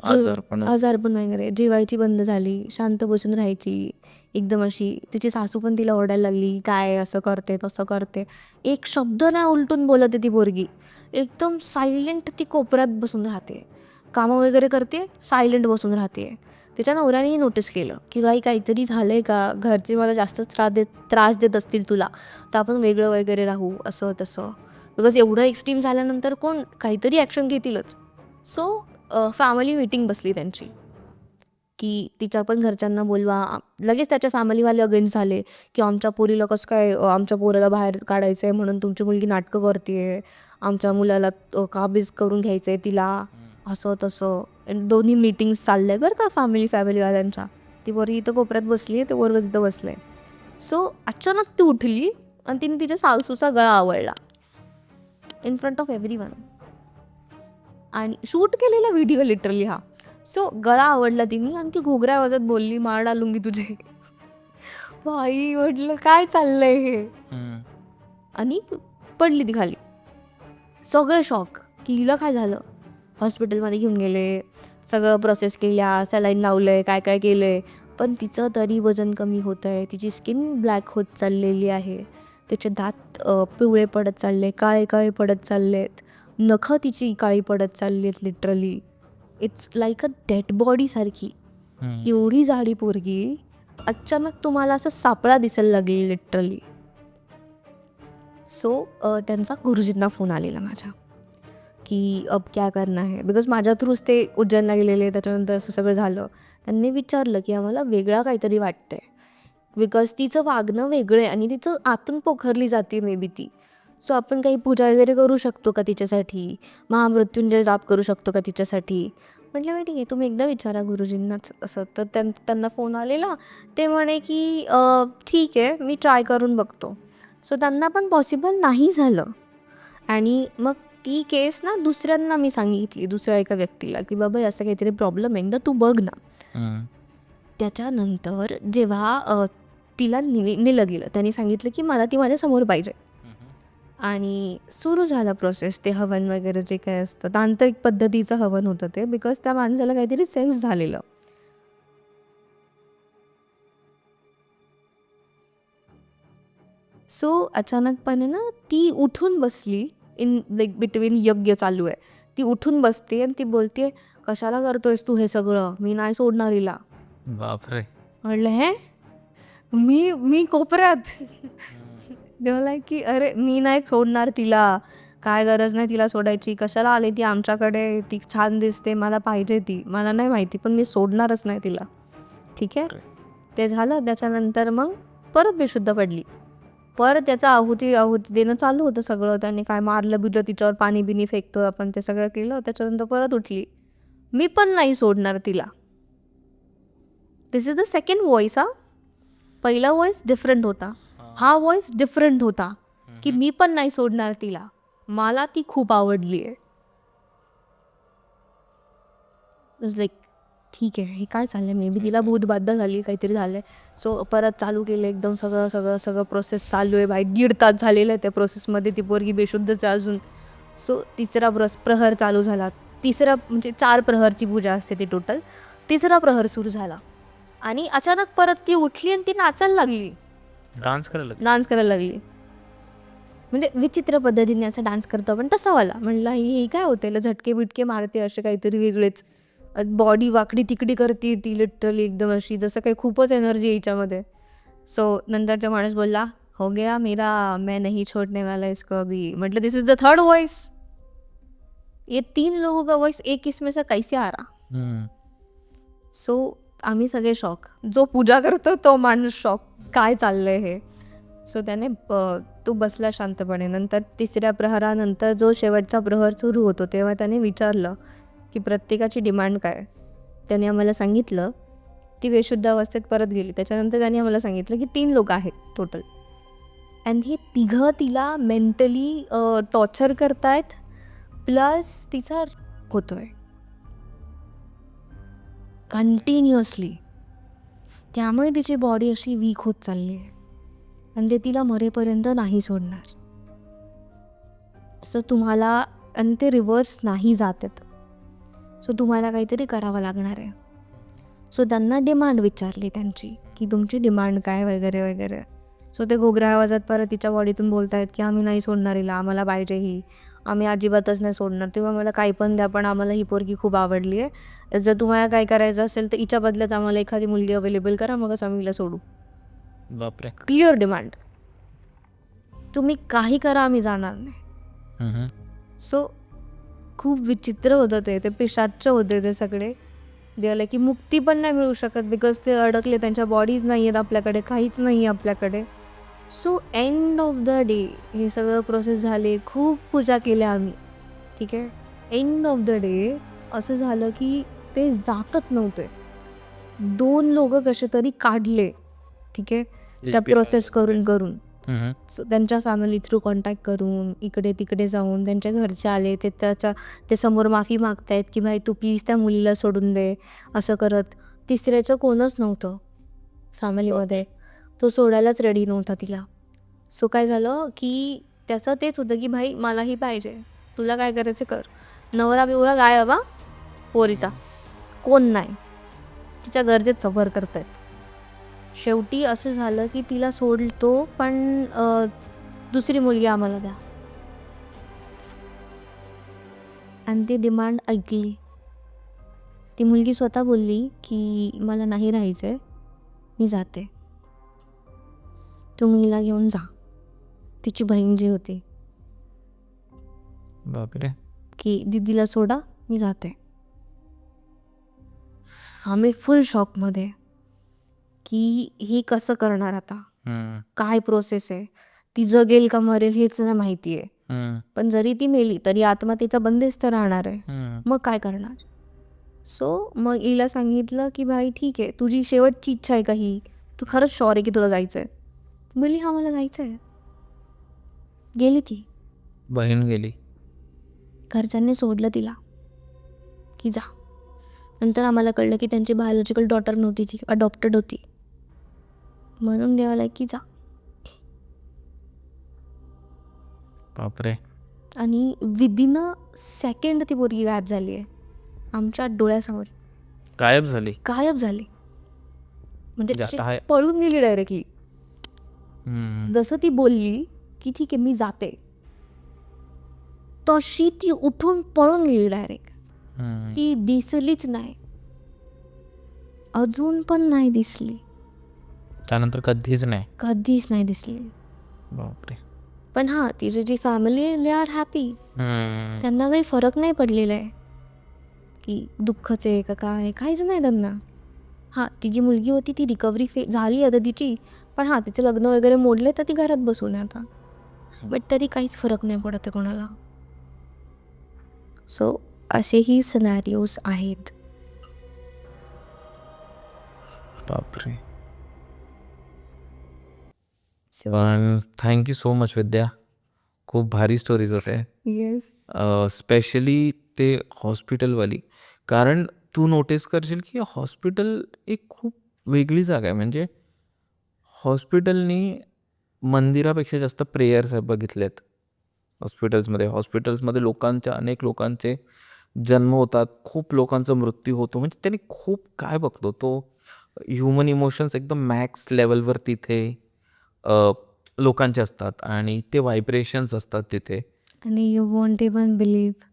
आजारपण वगैरे. जेवायची बंद झाली, शांत बसून राहायची एकदम अशी. तिची सासू पण तिला ओरडायला लागली, काय असं करते तसं करते. एक शब्द नाही उलटून बोलते ती पोरगी, एकदम सायलेंट ती कोपऱ्यात बसून राहते. कामं वगैरे करते, सायलेंट बसून राहते. तिच्या नवऱ्यानेही नोटीस केलं की बाई काहीतरी झालं आहे का, घरचे मला जास्तच त्रास देत असतील तुला, तर आपण वेगळं वगैरे राहू, असं तसं. बिकॉज एवढं एक्स्ट्रीम झाल्यानंतर कोण काहीतरी ॲक्शन घेतीलच. सो फॅमिली मीटिंग बसली त्यांची की तिच्या पण घरच्यांना बोलवा. लगेच त्याच्या फॅमिलीवाले अगेन्स्ट झाले की आमच्या पोरीला कसं काय, आमच्या पोराला बाहेर काढायचं आहे म्हणून तुमची मुलगी नाटकं करते, आमच्या मुलाला काबीज करून घ्यायचं आहे तिला, असं तसं. दोन्ही मीटिंग्स चालल्या बरं का फॅमिलीवाल्यांच्या. ती पोरगी इथं कोपऱ्यात बसली आहे, ते पोरगं तिथं बसलं आहे. सो अचानक ती उठली आणि तिने तिच्या सासूचा गळा आवळला इन फ्रंट ऑफ एव्हरीवन. आणि शूट केलेला व्हिडिओ लिटरली हा. सो गळा आवडला तिने आणि ती घोगऱ्या आवाजात बोलली, मार डालूंगी तुझे. बाई म्हटलं काय चाललंय हे. आणि पडली ती खाली. सगळं शॉक की हिला काय झालं. हॉस्पिटलमध्ये घेऊन गेले, सगळं प्रोसेस केल्या, सलाईन लावलंय, काय काय केलंय, पण तिचं तरी वजन कमी होत आहे, तिची स्किन ब्लॅक होत चाललेली आहे, तिचे दात पिवळे पडत चालले, काळे काळे पडत चाललेत, नखं तिची काळी पडत चालली आहेत literally. It's like a dead body सारखी. एवढी जाडी पोरगी अचानक तुम्हाला असं सापळा दिसायला लागली लिटरली. सो त्यांचा गुरुजींना फोन आलेला माझ्या की अब क्या करना है, बिकॉज माझ्या थ्रूच ते उज्जैनला गेलेले. त्याच्यानंतर असं सगळं झालं. त्यांनी विचारलं की आम्हाला वेगळा काहीतरी वाटतंय, बिकॉज तिचं वागणं वेगळं आहे आणि तिचं आतून पोखरली जाते मे बी ती. सो आपण काही पूजा वगैरे करू शकतो का तिच्यासाठी, महामृत्युंजय जाप करू शकतो का तिच्यासाठी. म्हटलं मी ठीक आहे, तुम्ही एकदा विचारा गुरुजींनाच असं. तर त्यांना फोन आलेला. ते म्हणे की ठीक आहे, मी ट्राय करून बघतो. सो त्यांना पण पॉसिबल नाही झालं. आणि मग ती केस ना दुसऱ्यांना मी सांगितली, दुसऱ्या एका व्यक्तीला की बाबा असं काहीतरी प्रॉब्लेम आहे, एकदा तू बघ ना. त्याच्यानंतर जेव्हा तिला नेलं गेलं, त्यांनी सांगितलं की मला ती माझ्यासमोर पाहिजे. आणि सुरू झाला प्रोसेस. ते हवन वगैरे जे काय असतं, तांत्रिक पद्धतीचं हवन होतं ते, बिकॉज त्या माणसाला काहीतरी सेन्स झालेलं. सो अचानकपणे ना ती उठून बसली. इन लाईक बिटवीन यज्ञ चालू आहे, ती उठून बसते आणि ती बोलते, कशाला करतोयस तू हे सगळं, मी नाही सोडणार हिला. बापरे. म्हटलं हे मी कोपऱ्यात. देवला की अरे मी नाही सोडणार तिला, काय गरज नाही तिला सोडायची, कशाला आली ती आमच्याकडे, ती छान दिसते, मला पाहिजे ती, मला नाही माहिती पण मी सोडणारच नाही तिला. ठीक आहे, ते झालं. त्याच्यानंतर मग परत बेशुद्ध पडली. परत त्याचं आहुती देणं चालू होतं सगळं. त्याने काय मारलं बिरलं तिच्यावर, पाणी बिनी फेकतो आपण, ते सगळं केलं. त्याच्यानंतर परत उठली. मी पण नाही सोडणार तिला. दिस इज द सेकंड व्हॉइस. पहिला व्हॉइस डिफरंट होता, हा व्हॉइस डिफरंट होता की मी पण नाही सोडणार तिला, मला ती खूप आवडली आहे. लाईक ठीक आहे, हे काय चाललं, मे बी तिला भूतबाधा झाली, काहीतरी झालं आहे. सो परत चालू केलं एकदम सगळं प्रोसेस चालू आहे. बाई 1.5 तास झालेलं आहे त्या प्रोसेसमध्ये. ती पोरगी बेशुद्धच आहे अजून. सो तिसरा प्रहर चालू झाला. तिसरा म्हणजे 4 प्रहरची पूजा असते ती टोटल. तिसरा प्रहर सुरू झाला आणि अचानक परत ती उठली आणि ती नाचायला लागली, डान्स करायला लागली. म्हणजे विचित्र पद्धतीने असं डान्स करतो आपण तसा वाला. म्हणलं ही काय होते, झटके बिटके मारते असे काहीतरी वेगळेच, बॉडी वाकडी तिकडी करते ती लिटरली एकदम अशी, जसं काही खूपच एनर्जी आहे हिच्यामध्ये. सो नंतरचा माणूस बोलला, हो गया मेरा, मैं नहीं छोड़ने वाला इसको अभी. म्हटलं दिस इज द थर्ड वॉइस. ये 3 लोगों का वॉइस एक इसमें से कैसे आ रहा. सो आम्ही सगळे शॉक. जो पूजा करतो तो माणूस शॉक, काय चाललंय हे. सो त्याने तो बसला शांतपणे. नंतर तिसऱ्या प्रहरानंतर जो शेवटचा प्रहर सुरू होतो तेव्हा त्याने विचारलं की प्रत्येकाची डिमांड काय. त्याने आम्हाला सांगितलं. ती बेशुद्ध अवस्थेत परत गेली. त्याच्यानंतर त्याने आम्हाला सांगितलं की 3 लोक आहेत टोटल, आणि हे तिघं तिला मेंटली टॉर्चर करतायत, प्लस तिचा होतोय कंटिन्युअसली. त्यामुळे तिची बॉडी अशी वीक होत चालली आहे आणि ते तिला मरेपर्यंत नाही सोडणार. सो तुम्हाला, आणि ते रिव्हर्स नाही जात आहेत, सो तुम्हाला काहीतरी करावं लागणार आहे. सो त्यांना डिमांड विचारली त्यांची की तुमची डिमांड काय वगैरे वगैरे. सो ते घोगऱ्या आवाजात परत तिच्या बॉडीतून बोलत आहेत की आम्ही नाही सोडणार हिला, आम्हाला पाहिजे ही, आम्ही अजिबातच नाही सोडणार, तेव्हा मला काही पण द्या, पण आम्हाला ही पोरगी खूप आवडली आहे. जर तुम्हाला काय करायचं असेल तर हिच्या बदल्यात आम्हाला एखादी मुलगी अवेलेबल करा, मगच आम्ही हिला सोडू. बापरे. Clear demand. तुम्ही काही करा, आम्ही जाणार नाही. हम्म. सो खूप विचित्र होतं ते पिशाच्च होते ते सगळे. द्यायला की मुक्ती पण नाही मिळू शकत, बिकॉज ते अडकले, त्यांच्या बॉडीज नाही आहेत आपल्याकडे, काहीच नाही आहे आपल्याकडे. So end of the day हे सगळं प्रोसेस झाले, खूप पूजा केल्या आम्ही, ठीक आहे. एंड ऑफ द डे असं झालं की ते जातच नव्हते. 2 लोक कसे तरी काढले, ठीक आहे, त्या प्रोसेस करून करून. सो त्यांच्या फॅमिली थ्रू कॉन्टॅक्ट करून इकडे तिकडे जाऊन त्यांच्या घरचे आले, ते समोर माफी मागतायत की भाई तू प्लीज त्या मुलीला सोडून दे, असं करत. तिसऱ्याचं कोणच नव्हतं फॅमिलीमध्ये, तो सोडायलाच रेडी नव्हता तिला. सो काय झालं की त्याचं तेच होतं की भाई मलाही पाहिजे, तुला काय करायचं कर. नवरा बिवरा गायब, पोरीचा कोण नाही, तिच्या गरजेत सफर करतायत. शेवटी असं झालं की तिला सोडतो, पण दुसरी मुलगी आम्हाला द्या. आणि ती डिमांड ऐकली. ती मुलगी स्वतः बोलली की मला नाही राहायचं आहे, मी जाते, तुम्ही हिला घेऊन जा. तिची बहीण जी होती बापरे. की दीदीला सोडा, मी जाते. आम्ही फुल शॉकमध्ये की हे कसं करणार आता, काय प्रोसेस आहे, ती जगेल का मरेल हेच नाही माहिती आहे. पण जरी ती मेली तरी आत्मा तिचा बंदिस्त राहणार आहे, मग काय करणार. सो मग हिला सांगितलं की भाई ठीक आहे, तुझी शेवटची इच्छा आहे का ही, तू खरंच शॉर आहे की तुला जायचं आहे. बोलली हा मला जायचं आहे. गेली ती, बहीण गेली. घरच्यांनी सोडलं तिला की जा. नंतर आम्हाला कळलं की त्यांची बायोलॉजिकल डॉटर नव्हती, ती अडॉप्टेड होती, म्हणून देवाला की जा. बापरे. आणि विदिन अ सेकंड ती पोरगी गायब झाली आहे आमच्या डोळ्यासमोर. गायब झाली. गायब झाली म्हणजे जास्त ती आहे. पळून गेली डायरेक्टली. जसं ती बोलली की ठीक आहे मी जाते, तशी ती उठून पळून गेली डायरेक्ट. ती दिसलीच नाही, अजून पण नाही दिसली, त्यानंतर कधीच नाही. कधीच नाही दिसली. बापरे. पण हां, तिची जी फॅमिली आहे दे आर हॅपी. त्यांना काही फरक नाही पडलेला आहे की दुःखच आहे का काय, काहीच नाही त्यांना. हां, ती जी मुलगी होती ती रिकव्हरी झाली आता तिची, पण हां तिचं लग्न वगैरे मोडले तर ती घरात बसून आहे आता, बट तरी काहीच फरक नाही पडत आहे कोणाला. सो असेही सिनॅरिओज आहेत. बापरे. पण थँक्यू सो मच विद्या, खूप भारी स्टोरीज होते. येस. स्पेशली ते हॉस्पिटलवाली, कारण तू नोटीस करशील की हॉस्पिटल एक खूप वेगळी जागा आहे. म्हणजे हॉस्पिटलनी मंदिरापेक्षा जास्त प्रेयर्स बघितलेत हॉस्पिटल्समध्ये अनेक लोकांचे जन्म होतात, खूप लोकांचा मृत्यू होतो. म्हणजे त्यांनी खूप काय बघतो तो ह्युमन इमोशन्स एकदम मॅक्स लेवलवर तिथे लोकांचे असतात आणि ते व्हायब्रेशन्स असतात तिथे. आणि यू वॉन्ट इवन बिलीव्ह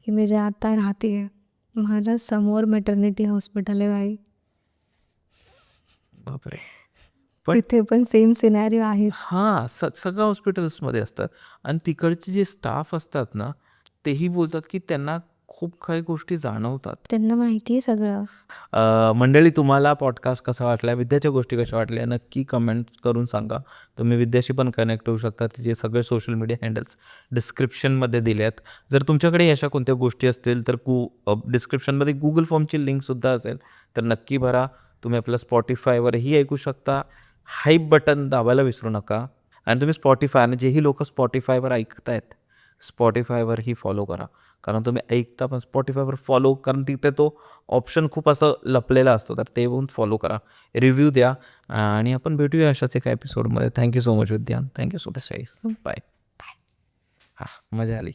की मी जे आता राहते माझ्या समोर मेटर्निटी हॉस्पिटल आहे भाई. बापरे. तिथे पण सेम सिनॅरिओ आहे. हां, सगळ्या हॉस्पिटल्समध्ये असतात. आणि तिकडचे जे स्टाफ असतात ना, तेही बोलतात की त्यांना खूप काही गोष्टी जाणवतात. त्यांना माहिती आहे सगळं. मंडळी, तुम्हाला पॉडकास्ट कसा वाटला, विद्याच्या गोष्टी कशा वाटल्या, नक्की कमेंट करून सांगा. तुम्ही विद्याशी पण कनेक्ट होऊ शकता. तिचे सगळे सोशल मीडिया हँडल्स डिस्क्रिप्शनमध्ये दिले आहेत. जर तुमच्याकडे अशा कोणत्या गोष्टी असतील तर डिस्क्रिप्शनमध्ये गुगल फॉर्मची लिंकसुद्धा असेल, तर नक्की भरा. तुम्ही आपल्या स्पॉटिफायवरही ऐकू शकता. हाईप बटन दाबायला विसरू नका. आणि तुम्ही स्पॉटिफाय, आणि जेही लोक स्पॉटिफायवर ऐकतायत, स्पॉटिफायवरही फॉलो करा. कारण तुम्ही ऐकता पण स्पॉटिफायवर फॉलो, कारण तिथे तो ऑप्शन खूप असं लपलेला असतो, तर ते बघून फॉलो करा, रिव्ह्यू द्या. आणि आपण भेटूया अशाच एका एपिसोडमध्ये. Thank you so much Vidya. Thank you so much. Bye. हां, मजा आली.